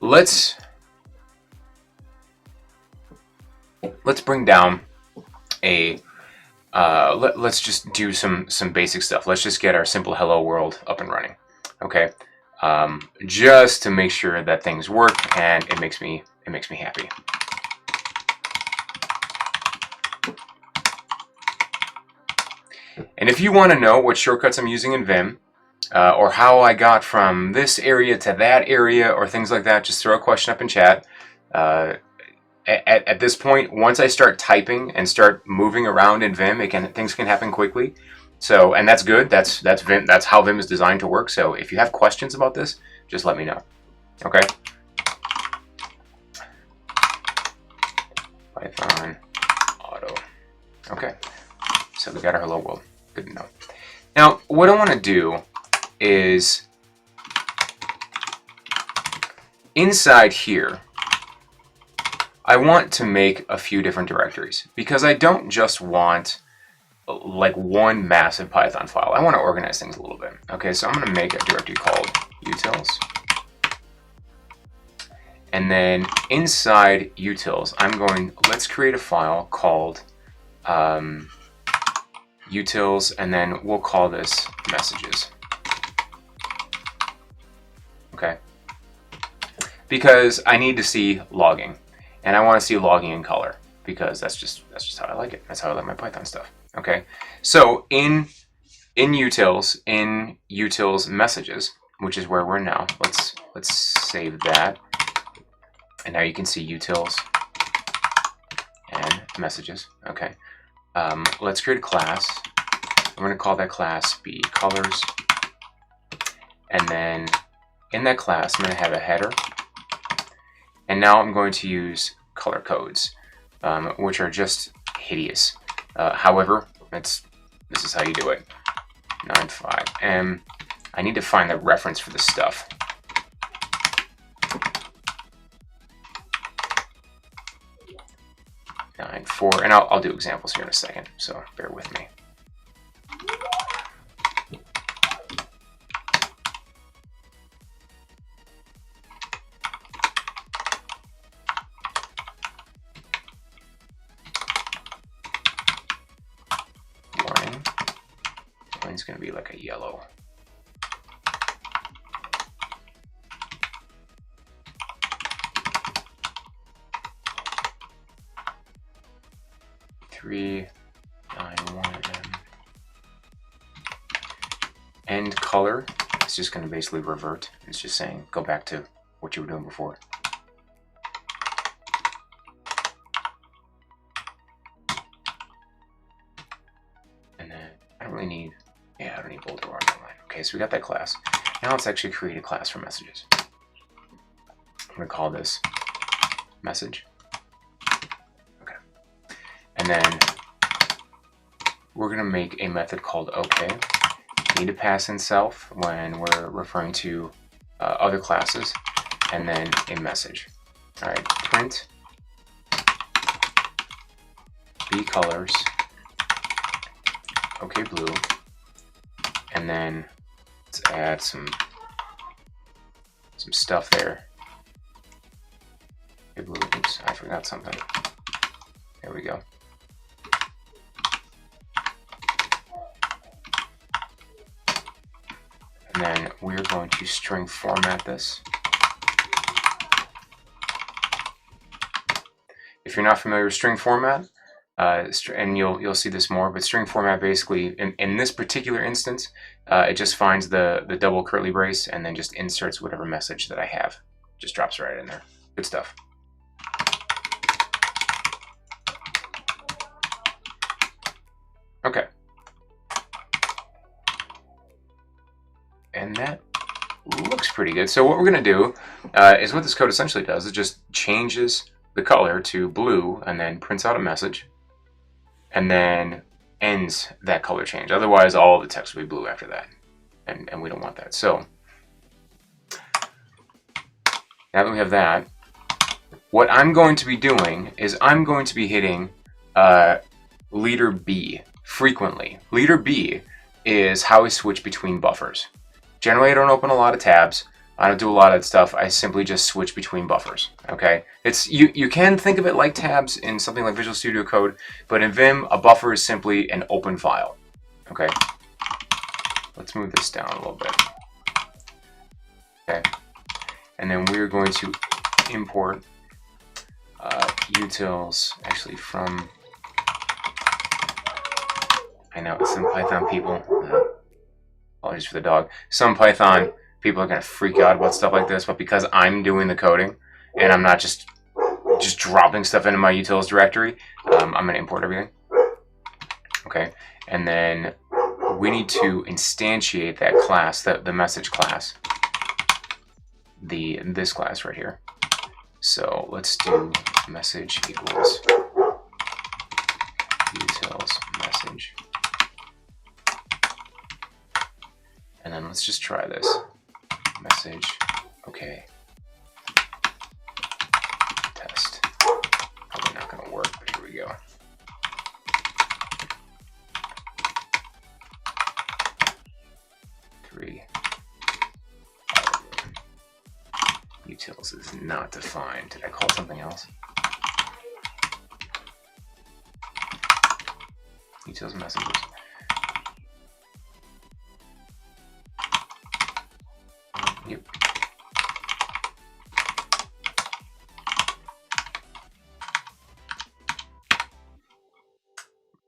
let's bring down a let's just do some basic stuff. Let's just get our simple hello world up and running, okay? Just to make sure that things work, and it makes me happy. And if you want to know what shortcuts I'm using in Vim, or how I got from this area to that area, or things like that, just throw a question up in chat. At this point, once I start typing and start moving around in Vim, things can happen quickly. So, and that's good. That's Vim. That's how Vim is designed to work. So, if you have questions about this, just let me know. Okay. Python auto. Okay. So we got our hello world. Good to know. Now, what I want to do is inside here, I want to make a few different directories, because I don't just want like one massive Python file. I want to organize things a little bit. Okay, so I'm going to make a directory called utils. And then inside utils, let's create a file called utils, and then we'll call this messages. Okay, because I need to see logging. And I want to see logging in color, because that's just how I like it. That's how I like my Python stuff. Okay, so in utils messages, which is where we're now. Let's save that, and now you can see utils and messages. Okay, let's create a class. I'm going to call that class be colors, and then in that class I'm going to have a header. And now I'm going to use color codes, which are just hideous. However, this is how you do it. 95M. I need to find the reference for this stuff. 94, and I'll do examples here in a second, so bear with me. It's going to be like a yellow. Three, 9-1M. End color. It's just going to basically revert. It's just saying go back to what you were doing before. And then I don't really need. Yeah, I don't need bold or underline. Okay, so we got that class. Now let's actually create a class for messages. I'm going to call this message. Okay. And then we're going to make a method called OK. We need to pass in self when we're referring to other classes, and then a message. All right, print b colors, OK blue. And then let's add some stuff there. Oops, I forgot something. There we go. And then we're going to string format this. If you're not familiar with string format, and you'll see this more, but string format basically, in this particular instance, it just finds the double curly brace and then just inserts whatever message that I have. Just drops right in there. Good stuff. Okay. And that looks pretty good. So what we're going to do is what this code essentially does. It just changes the color to blue and then prints out a message and then ends that color change. Otherwise, all the text will be blue after that. And we don't want that. So now that we have that, what I'm going to be doing is I'm going to be hitting leader B frequently. Leader B is how I switch between buffers. Generally, I don't open a lot of tabs. I don't do a lot of stuff. I simply just switch between buffers. Okay, it's you can think of it like tabs in something like Visual Studio Code, but in Vim, a buffer is simply an open file. Okay, let's move this down a little bit. Okay, and then we're going to import utils actually from. I know some Python people. Apologies for the dog. Some Python people are going to freak out about stuff like this, but because I'm doing the coding and I'm not just dropping stuff into my utils directory, I'm going to import everything. Okay, and then we need to instantiate that class, the message class, this class right here. So let's do message equals utils message. And then let's just try this. Message, okay. Test. Probably not going to work, but here we go. Three. Utils is not defined. Did I call it something else? Utils messages. Yep.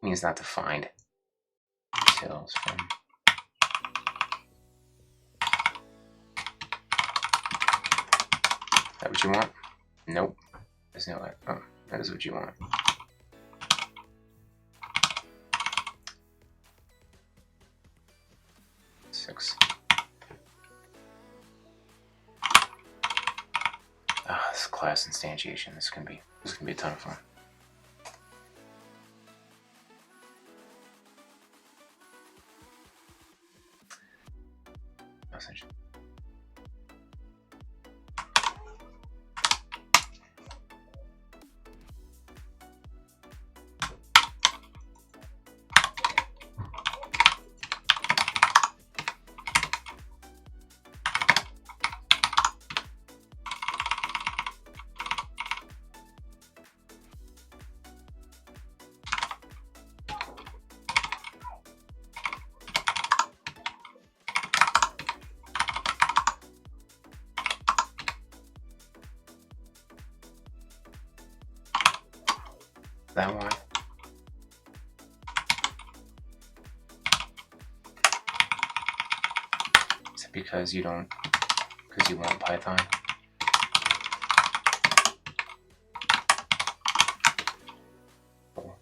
Means not defined. Details from. Is that what you want? Nope. There's no. Oh, that is what you want. Six. This class instantiation. This is gonna be a ton of fun. Message. That one. Is it because you want Python? Oh.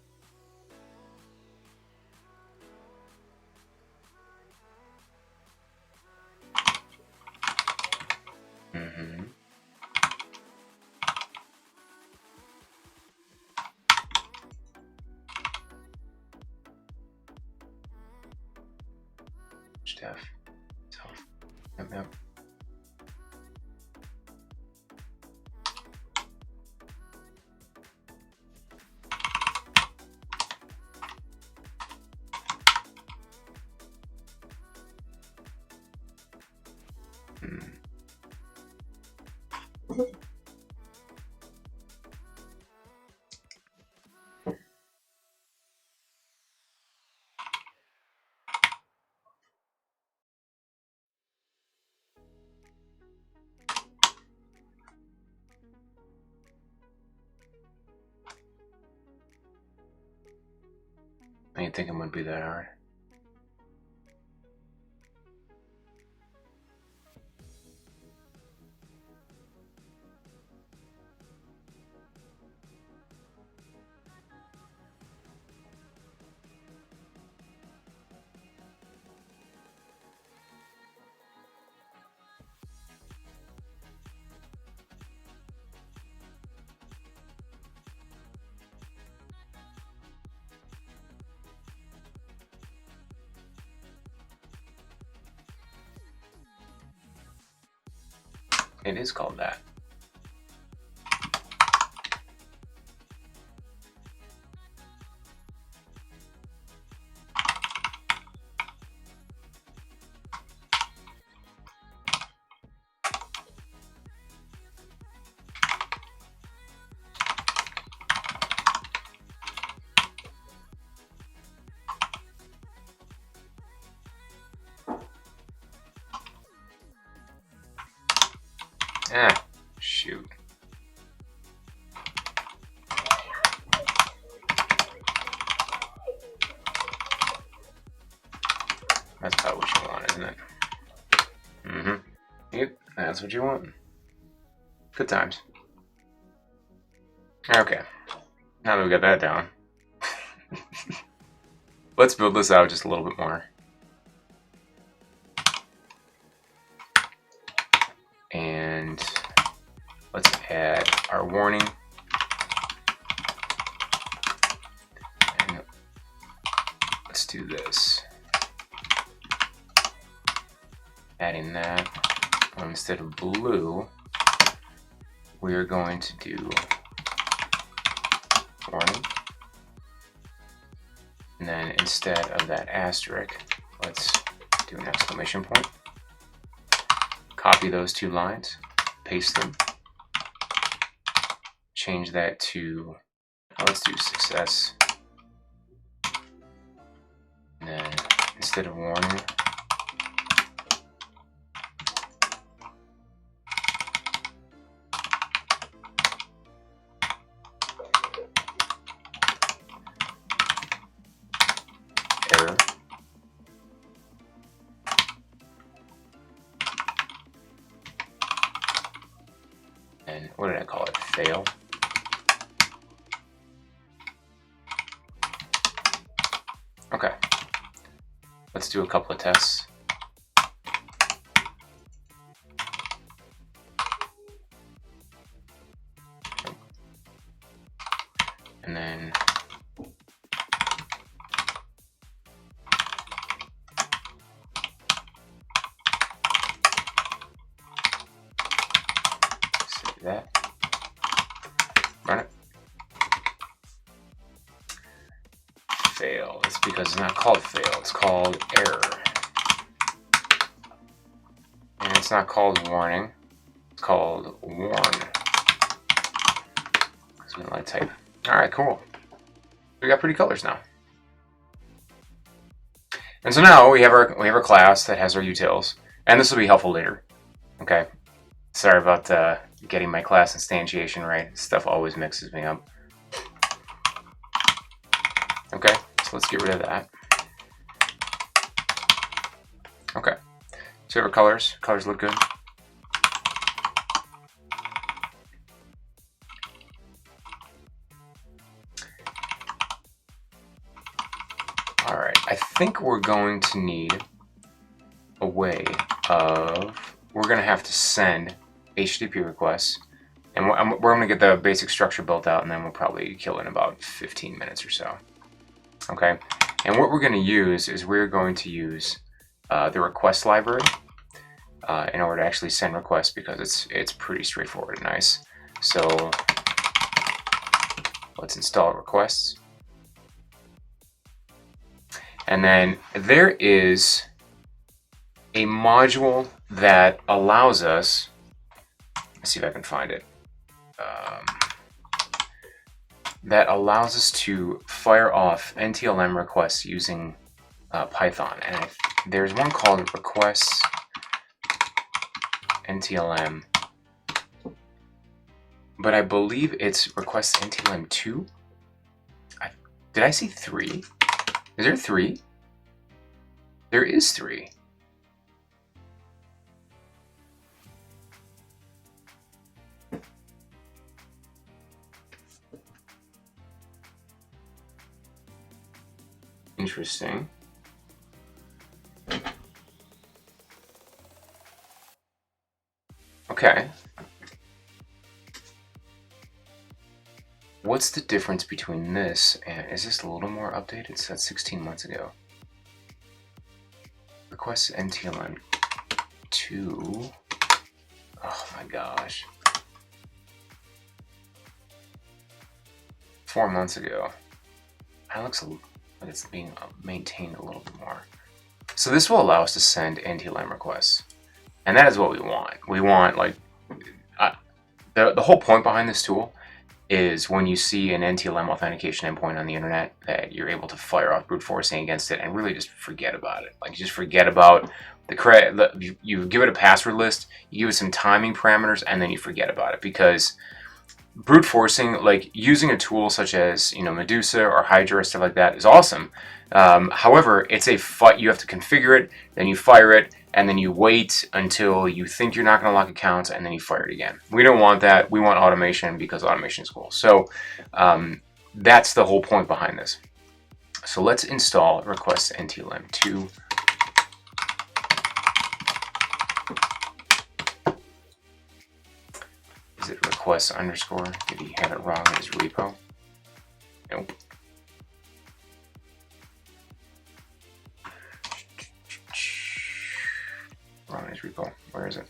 Mm-hmm. Def. Self. Yep. think it would be that hard. It is called that. Ah, shoot. That's probably what you want, isn't it? Mm-hmm. Yep, that's what you want. Good times. Okay, now that we got that down, let's build this out just a little bit more. And let's add our warning. And let's do this. Adding that. Instead of blue, we are going to do warning. And then instead of that asterisk, let's do an exclamation point. Copy those two lines, paste them, change that to, let's do success. And then instead of warning, error. And what did I call it? Fail. Okay. Let's do a couple of tests. And then save that. Run it. Fail. It's because it's not called fail, it's called error. And it's not called warning, it's called warn. Because we don't like type. Alright, cool. We got pretty colors now. And so now we have our class that has our utils. And this will be helpful later. Okay. Sorry about getting my class instantiation right. Stuff always mixes me up. Okay, so let's get rid of that. Okay, so we have our colors. Colors look good. All right, I think we're going to need a way of, we're going to have to send HTTP requests. And we're going to get the basic structure built out, and then we'll probably kill it in about 15 minutes or so. Okay, and what we're going to use is we're going to use the request library in order to actually send requests, because it's pretty straightforward and nice. So let's install requests. And then there is a module that allows us, let's see if I can find it, that allows us to fire off NTLM requests using Python. And there's one called requests NTLM, but I believe it's requests NTLM 2. Did I see 3? Is there 3? There is 3. Interesting. Okay. What's the difference between this and, is this a little more updated? So that's 16 months ago. Request NTLM 2. Oh my gosh. 4 months ago. That looks like it's being maintained a little bit more. So this will allow us to send NTLM requests. And that is what we want. We want, like, the whole point behind this tool is when you see an NTLM authentication endpoint on the internet, that you're able to fire off brute forcing against it and really just forget about it. Like, you just forget about you give it a password list, you give it some timing parameters, and then you forget about it. Because brute forcing, like using a tool such as, you know, Medusa or Hydra or stuff like that, is awesome. However, it's a fight. You have to configure it, then you fire it, and then you wait until you think you're not going to lock accounts, and then you fire it again. We don't want that. We want automation because automation is cool. So that's the whole point behind this. So let's install request NTLM 2. Is it request underscore? Did he have it wrong in his repo? Nope. Wrong in his repo. Where is it?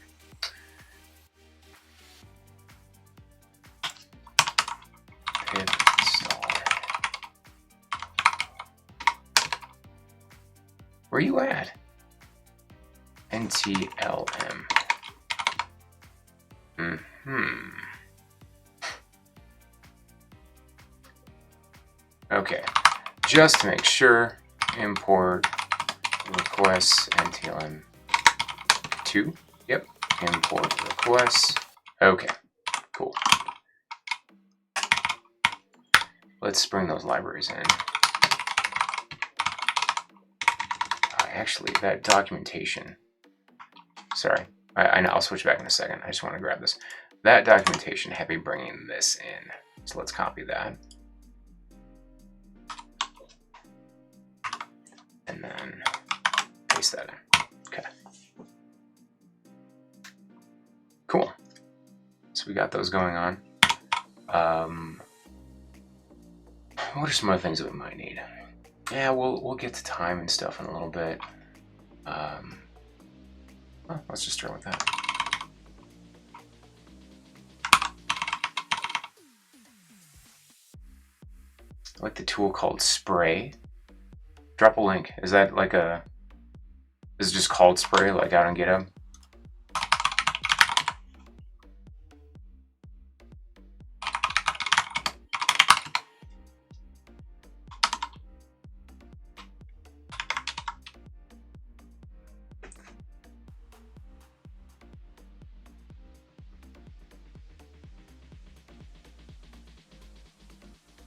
Pip install. Where you at? NTLM. Okay, just to make sure, import requests NTLM 2. Yep, import requests. Okay, cool. Let's bring those libraries in. Actually, that documentation. Sorry, I know, I'll switch back in a second. I just want to grab this. That documentation had me bringing this in. So let's copy that. And then paste that in. Okay. Cool. So we got those going on. What are some other things that we might need? Yeah, we'll get to time and stuff in a little bit. Well, let's just start with that. I like the tool called Spray. Drop a link. Is that like a... Is it just called Spray, like out on GitHub?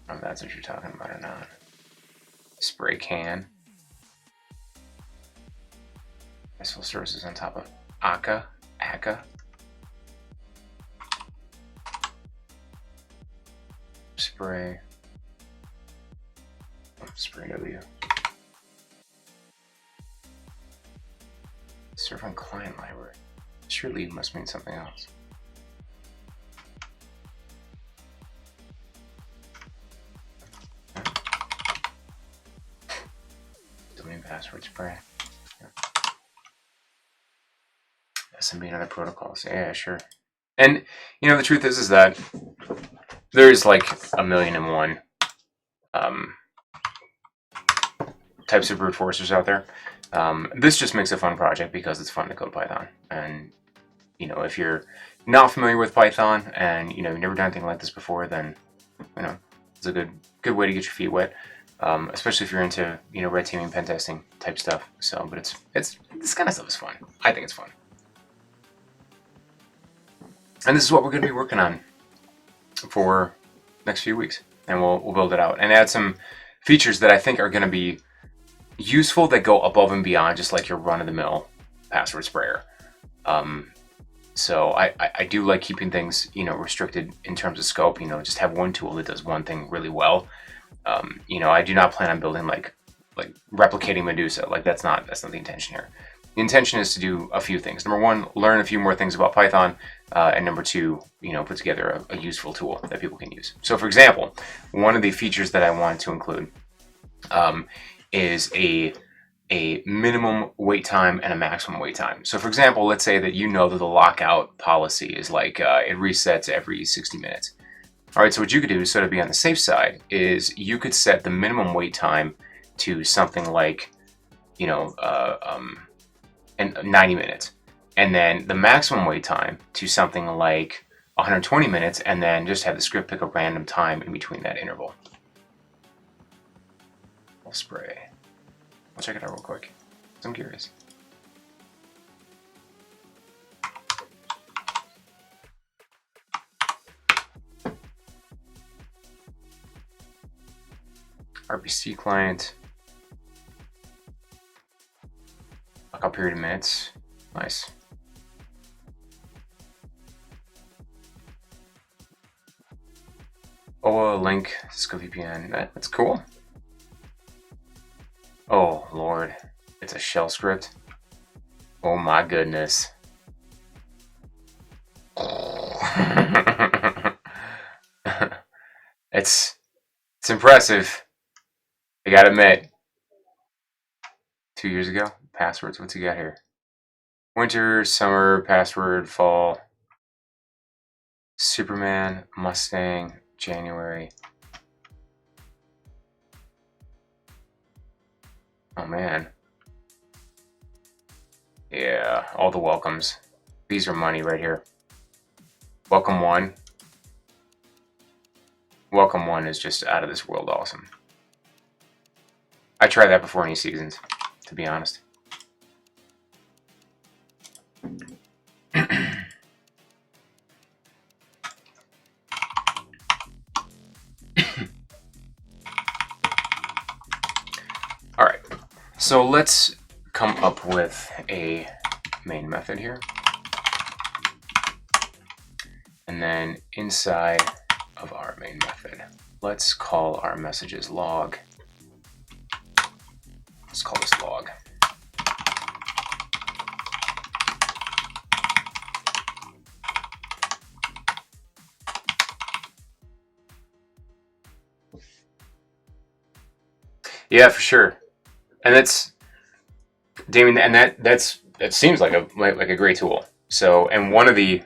I don't know if that's what you're talking about or not. Spray can. SQL services on top of Akka. Spray. Spray W. Serve on client library. Surely it must mean something else. Domain password spray. Yeah. SMB and other protocols. Yeah, sure. And you know, the truth is that there's like 1,000,001 types of brute forcers out there. This just makes a fun project because it's fun to code Python. And you know, if you're not familiar with Python and you know you've never done anything like this before, then you know it's a good way to get your feet wet. Especially if you're into, you know, red teaming, pen testing type stuff. So, but it's this kind of stuff is fun. I think it's fun. And this is what we're going to be working on for next few weeks, and we'll build it out and add some features that I think are going to be useful that go above and beyond just like your run-of-the-mill password sprayer. So I do like keeping things, restricted in terms of scope. Just have one tool that does one thing really well. I do not plan on building like replicating Medusa. Like that's not the intention here. The intention is to do a few things. Number one, learn a few more things about Python, and number two, put together a useful tool that people can use. So, for example, one of the features that I wanted to include is a minimum wait time and a maximum wait time. So, for example, let's say that that the lockout policy is like it resets every 60 minutes. All right, so what you could do, so to be on the safe side, is you could set the minimum wait time to something like, 90 minutes, and then the maximum wait time to something like 120 minutes, and then just have the script pick a random time in between that interval. I'll spray. I'll check it out real quick. I'm curious. RPC client. Lockout period of minutes. Nice. OA link, Cisco VPN. That's cool. Oh Lord, it's a shell script. Oh my goodness. It's impressive. I gotta admit. 2 years ago. Passwords. What's he got here? Winter, summer, password, fall. Superman, Mustang, January. Oh man. Yeah, all the welcomes. These are money right here. Welcome 1. Welcome 1 is just out of this world awesome. I tried that before any seasons, to be honest. All right, so let's come up with a main method here. And then inside of our main method, let's call our messages log. Let's call this log. Yeah, for sure. And that's, Damien, and that seems like a great tool. So, and one of the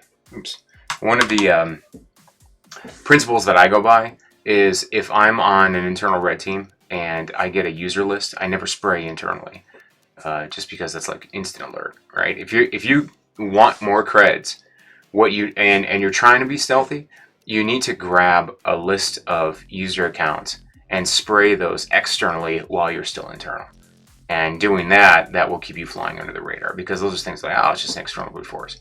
principles that I go by is if I'm on an internal red team and I get a user list, I never spray internally, just because that's like instant alert, right? If you want more creds, and you're trying to be stealthy, you need to grab a list of user accounts and spray those externally while you're still internal. And doing that will keep you flying under the radar, because those are things like, it's just an external brute force.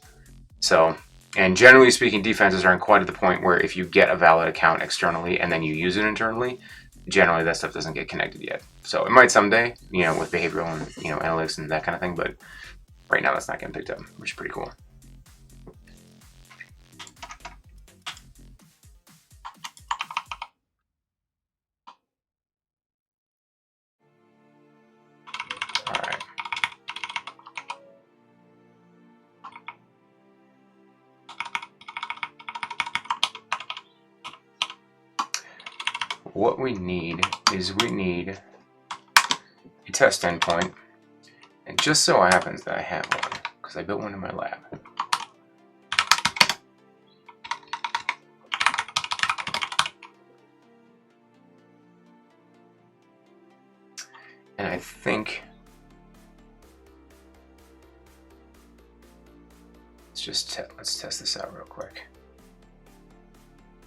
So, and generally speaking, defenses aren't quite at the point where if you get a valid account externally and then you use it internally, generally that stuff doesn't get connected yet. So it might someday, with behavioral and analytics and that kind of thing, but right now that's not getting picked up, which is pretty cool. What we need is a test endpoint, and just so happens that I have one because I built one in my lab. And I think let's test this out real quick.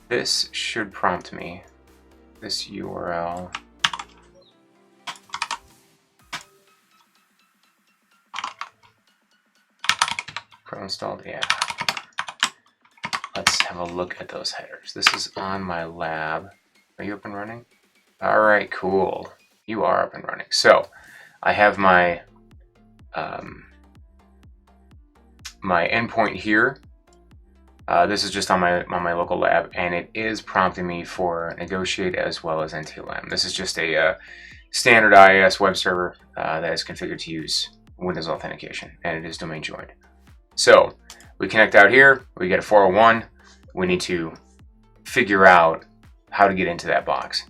This should prompt me this URL. Pro installed, yeah. Let's have a look at those headers. This is on my lab. Are you up and running? All right, cool. You are up and running. So I have my my endpoint here. This is just on my local lab, and it is prompting me for negotiate as well as NTLM. This is just a standard IIS web server that is configured to use Windows authentication, and it is domain joined. So we connect out here, we get a 401. We need to figure out how to get into that box.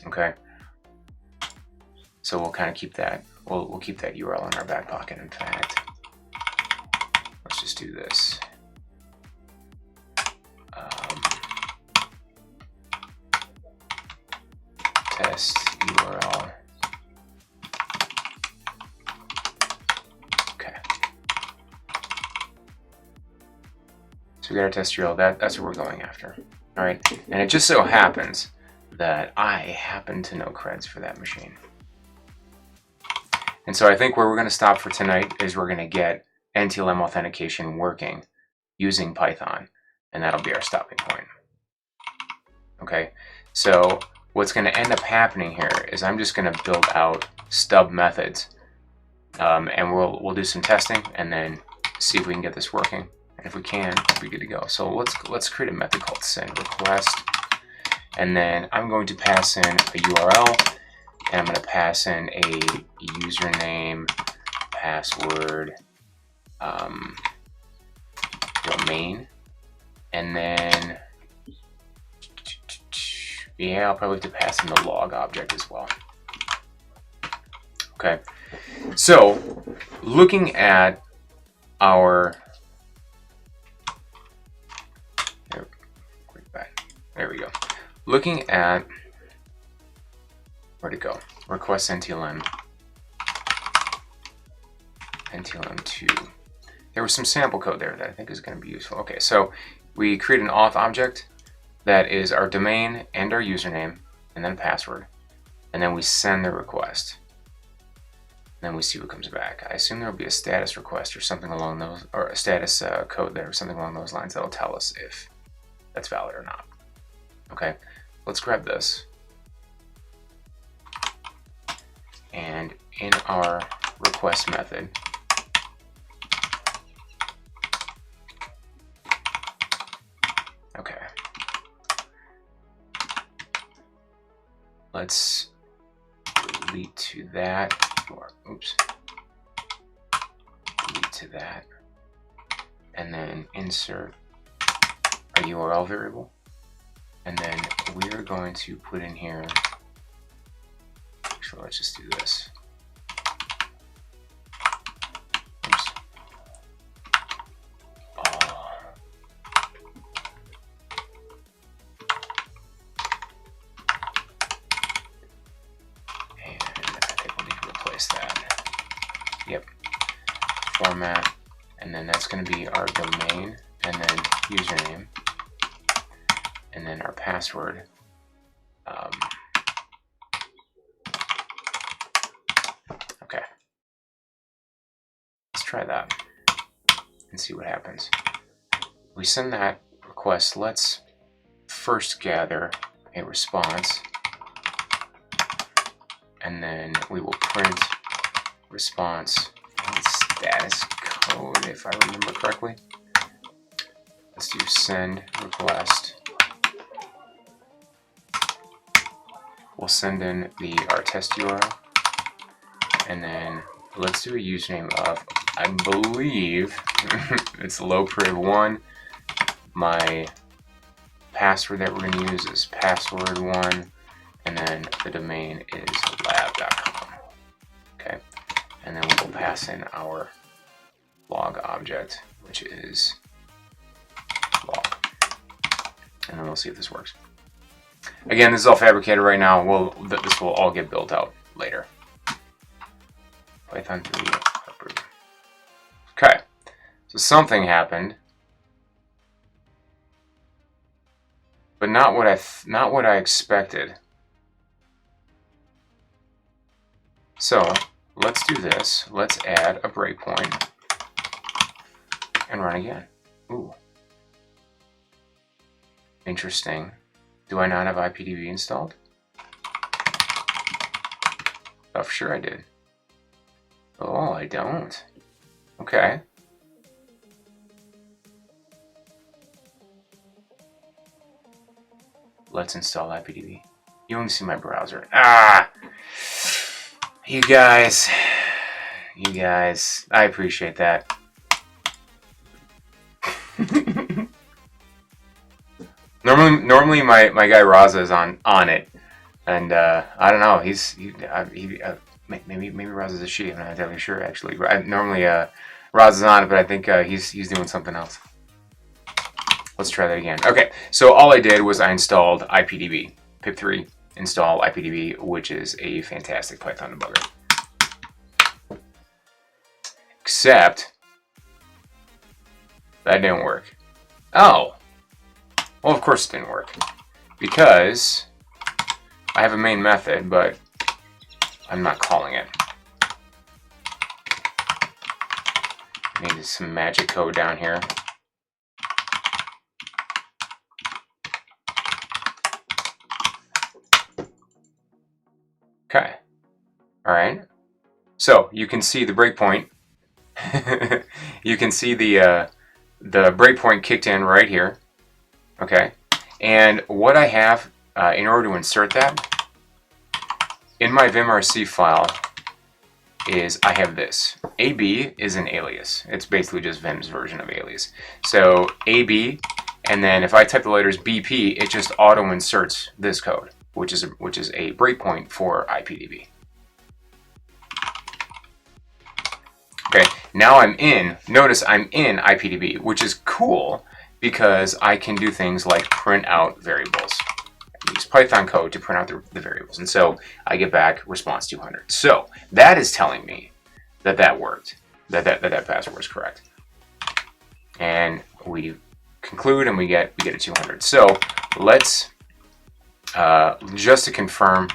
Okay. So we'll kind of keep that. We'll keep that URL in our back pocket. In fact, let's just do this. Test URL. Okay. So we got our test URL. That's what we're going after. All right. And it just so happens that I happen to know creds for that machine. And so I think where we're going to stop for tonight is we're going to get NTLM authentication working using Python, and that'll be our stopping point. Okay, so what's going to end up happening here is I'm just going to build out stub methods, and we'll do some testing and then see if we can get this working. And if we can, we'll be good to go. So let's create a method called send request, and then I'm going to pass in a URL. And I'm going to pass in a username, password, domain, and then, yeah, I'll probably have to pass in the log object as well. Okay, so looking at our, there we go. Looking at, where'd it go? Request NTLM. NTLM2. There was some sample code there that I think is going to be useful. Okay, so we create an auth object that is our domain and our username, and then password. And then we send the request. And then we see what comes back. I assume there will be a status request or something along those, or a status code there, or something along those lines that'll tell us if that's valid or not. Okay, let's grab this. And in our request method, okay, let's delete to that, or oops, delete to that, and then insert a URL variable, and then we're going to put in here. So let's just do this. Oops. Oh. And I think we'll need to replace that. Yep. Format, and then that's going to be our domain, and then username, and then our password. Okay, let's try that and see what happens. We send that request. Let's first gather a response, and then we will print response and status code, if I remember correctly. Let's do send request. We'll send in our test URL. And then let's do a username of, I believe, it's lowpriv1. My password that we're going to use is password1. And then the domain is lab.com. Okay. And then we'll pass in our log object, which is log. And then we'll see if this works. Again, this is all fabricated right now. This will all get built out later. Python 3 Autobrute. Okay, so something happened, but not what I expected. So let's do this. Let's add a breakpoint and run again. Ooh, interesting. Do I not have Ipdb installed? Oh, sure I did. Oh, I don't. Okay. Let's install Ipdb. You only see my browser. Ah! You guys. I appreciate that. Normally my guy Raza is on it, and I don't know. Maybe Raza's a she. I'm not entirely sure actually. Normally Raza's on it, but I think he's doing something else. Let's try that again. Okay, so all I did was I installed Ipdb, pip3 install Ipdb, which is a fantastic Python debugger. Except that didn't work. Oh, well, of course it didn't work because I have a main method, but I'm not calling it. I need some magic code down here. Okay. All right. So you can see the breakpoint. You can see the breakpoint kicked in right here. Okay. And what I have in order to insert that in my vimrc file is I have this. AB is an alias. It's basically just Vim's version of alias. So AB, and then if I type the letters BP, it just auto inserts this code, which is a breakpoint for Ipdb. Okay, now notice I'm in Ipdb, which is cool because I can do things like print out variables. I use Python code to print out the variables, and so I get back response 200. So that is telling me that worked, that password was correct. And we conclude and we get a 200. So let's, just to confirm,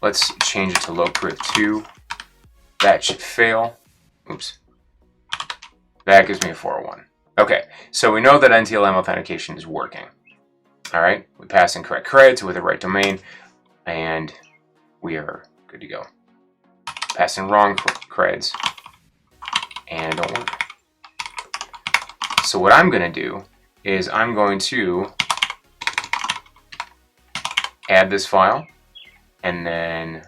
let's change it to locproof2. That should fail. Oops. That gives me a 401. Okay, so we know that NTLM authentication is working. All right, we pass in correct creds with the right domain, and we are good to go. Pass in wrong creds, and don't work. So what I'm going to do is I'm going to add this file, and then,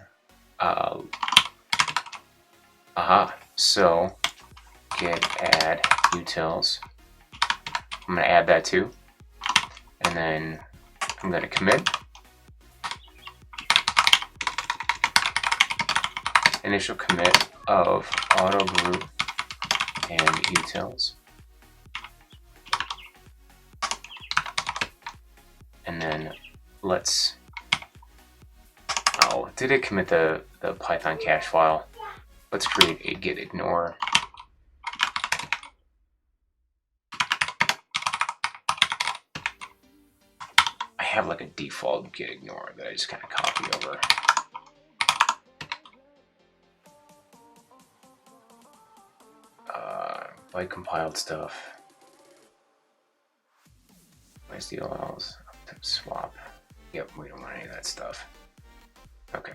so git add utils. I'm going to add that too, and then I'm going to commit. Initial commit of Autobrute and utils. And then let's, oh, did it commit the Python cache file? Let's create a git ignore. I have like a default git ignore that I just kind of copy over. Byte compiled stuff. MySDLLs, swap. Yep, we don't want any of that stuff. Okay.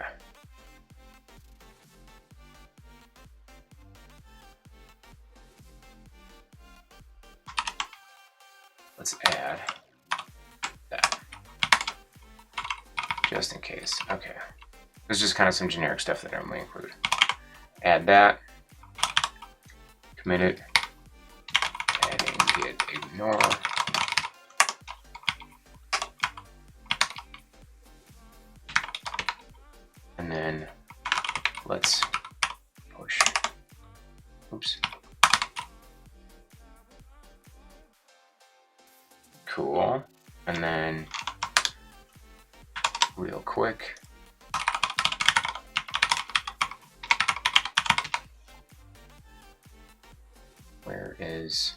Let's add that, just in case. Okay. This is just kind of some generic stuff that I normally include. Add that, commit it, adding git ignore. And then let's push. Oops. Cool. And then real quick, where is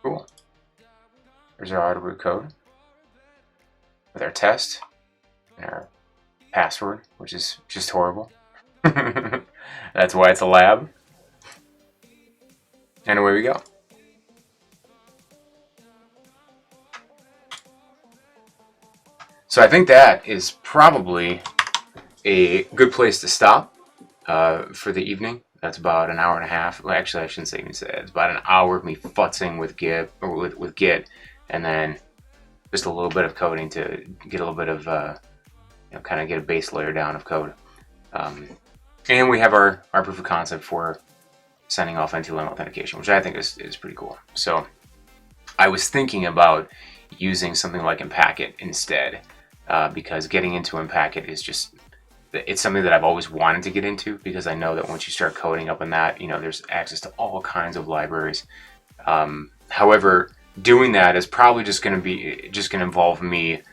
cool. There's our Autobrute code with our test and our password, which is just horrible. That's why it's a lab. And away we go. So I think that is probably a good place to stop for the evening. That's about an hour and a half. Well, actually, I shouldn't even say it. It's about an hour of me futzing with Git, with Git, and then just a little bit of coding to get a little bit of, kind of get a base layer down of code. And we have our proof of concept for sending off NTLM authentication, which I think is pretty cool. So I was thinking about using something like Unpacket instead, because getting into Unpacket is just, it's something that I've always wanted to get into, because I know that once you start coding up in that, there's access to all kinds of libraries. However, doing that is probably just going to involve me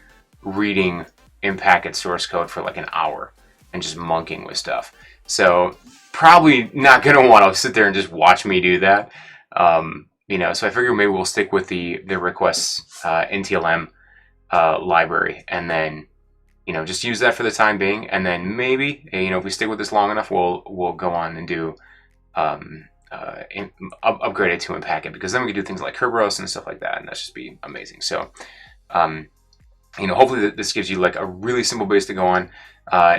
reading Unpacket source code for like an hour and just monkeying with stuff. So probably not going to want to sit there and just watch me do that. So I figure maybe we'll stick with the requests NTLM library, and then just use that for the time being, and then maybe if we stick with this long enough, we'll go on and do upgrade it to Unpacket, because then we can do things like Kerberos and stuff like that, and that's just be amazing. So hopefully this gives you like a really simple base to go on.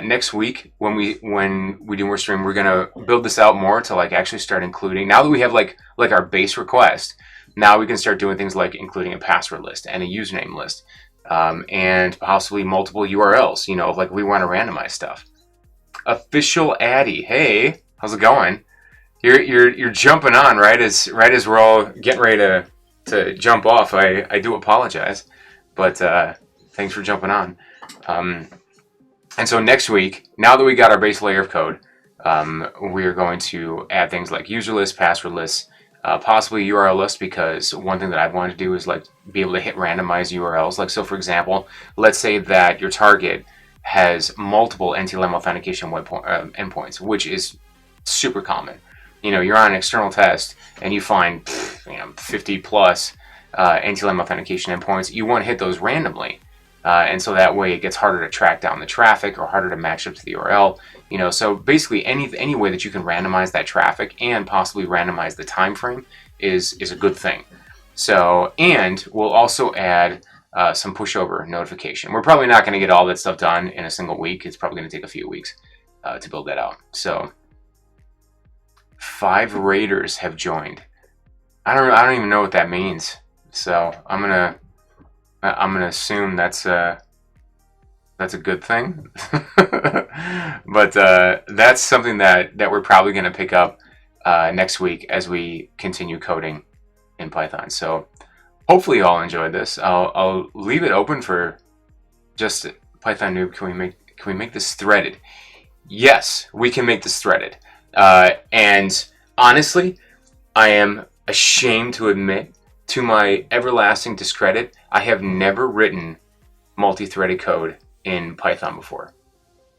Next week, when we do more stream, we're gonna build this out more to like actually start including, now that we have like our base request, now we can start doing things like including a password list and a username list, and possibly multiple URLs, like we want to randomize stuff. Official Addy, hey, how's it going? You're jumping on right as we're all getting ready to jump off. I do apologize, but thanks for jumping on. And so next week, now that we got our base layer of code, we are going to add things like user lists, password lists, possibly URL lists, because one thing that I've wanted to do is like be able to hit randomize URLs. Like, so for example, let's say that your target has multiple NTLM authentication endpoints, which is super common. You're on an external test and you find 50 plus NTLM authentication endpoints. You want to hit those randomly. And so that way it gets harder to track down the traffic or harder to match up to the URL. So basically any way that you can randomize that traffic and possibly randomize the time frame is a good thing. So, and we'll also add some pushover notification. We're probably not going to get all that stuff done in a single week. It's probably going to take a few weeks to build that out. So 5 raiders have joined. I don't even know what that means. So I'm gonna assume that's a good thing. But that's something that we're probably going to pick up next week as we continue coding in Python. So hopefully you all enjoyed this. I'll leave it open for just Python noob. Can we make this threaded? Yes, we can make this threaded. And honestly, I am ashamed to admit, to my everlasting discredit, I have never written multi-threaded code in Python before.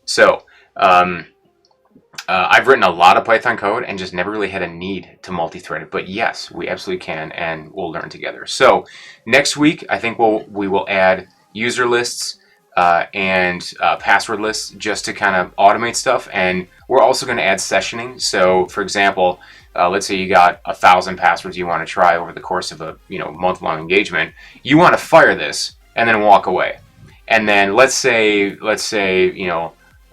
So I've written a lot of Python code and just never really had a need to multi-thread it. But yes, we absolutely can, and we'll learn together. So next week, I think we will add user lists and password lists just to kind of automate stuff. And we're also going to add sessioning. So for example, let's say you got 1,000 passwords you want to try over the course of a month-long engagement. You want to fire this and then walk away. And then let's say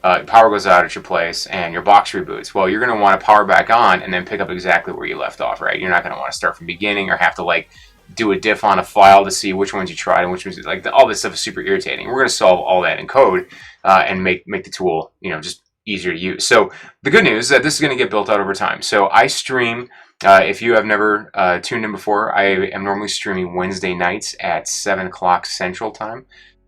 power goes out at your place and your box reboots. Well, you're going to want to power back on and then pick up exactly where you left off, right? You're not going to want to start from the beginning or have to like do a diff on a file to see which ones you tried and which ones, like all this stuff is super irritating. We're going to solve all that in code and make the tool, just easier to use. So the good news is that this is going to get built out over time. So I stream, if you have never tuned in before, I am normally streaming Wednesday nights at 7 o'clock Central Time.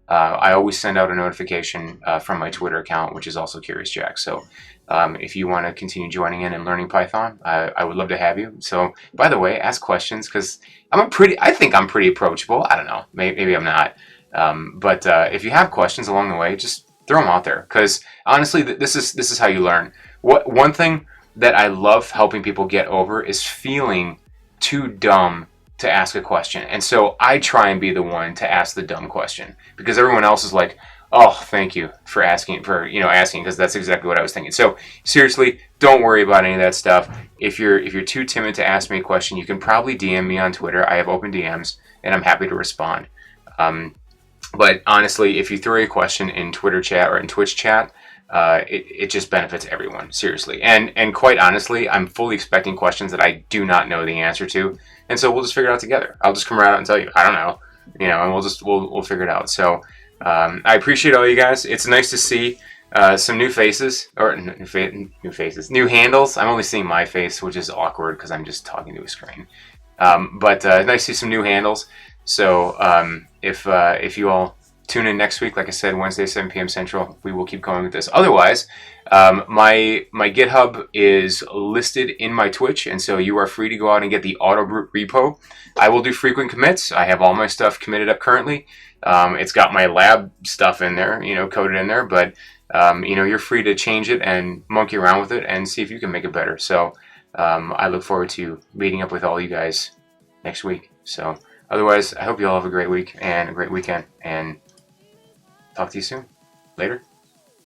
I always send out a notification from my Twitter account, which is also Curious Jack. So if you want to continue joining in and learning Python, I would love to have you. So by the way, ask questions, because I think I'm pretty approachable. I don't know, maybe I'm not. But if you have questions along the way, just throw them out there, because honestly, this is how you learn. One thing that I love helping people get over is feeling too dumb to ask a question. And so I try and be the one to ask the dumb question, because everyone else is like, oh, thank you for asking, because that's exactly what I was thinking. So seriously, don't worry about any of that stuff. If you're too timid to ask me a question, you can probably DM me on Twitter. I have open DMs and I'm happy to respond. But honestly, if you throw a question in Twitter chat or in Twitch chat, it just benefits everyone, seriously. And quite honestly, I'm fully expecting questions that I do not know the answer to, and so we'll just figure it out together. I'll just come right out and tell you, I don't know, and we'll figure it out. So I appreciate all you guys. It's nice to see some new faces, or new faces, new handles. I'm only seeing my face, which is awkward because I'm just talking to a screen. But nice to see some new handles. So if you all tune in next week, like I said, Wednesday, 7 p.m. Central, we will keep going with this. Otherwise, my GitHub is listed in my Twitch, and so you are free to go out and get the Autobrute repo. I will do frequent commits. I have all my stuff committed up currently. It's got my lab stuff in there, coded in there, but you're free to change it and monkey around with it and see if you can make it better. So I look forward to meeting up with all you guys next week. So otherwise, I hope you all have a great week and a great weekend, and talk to you soon. Later.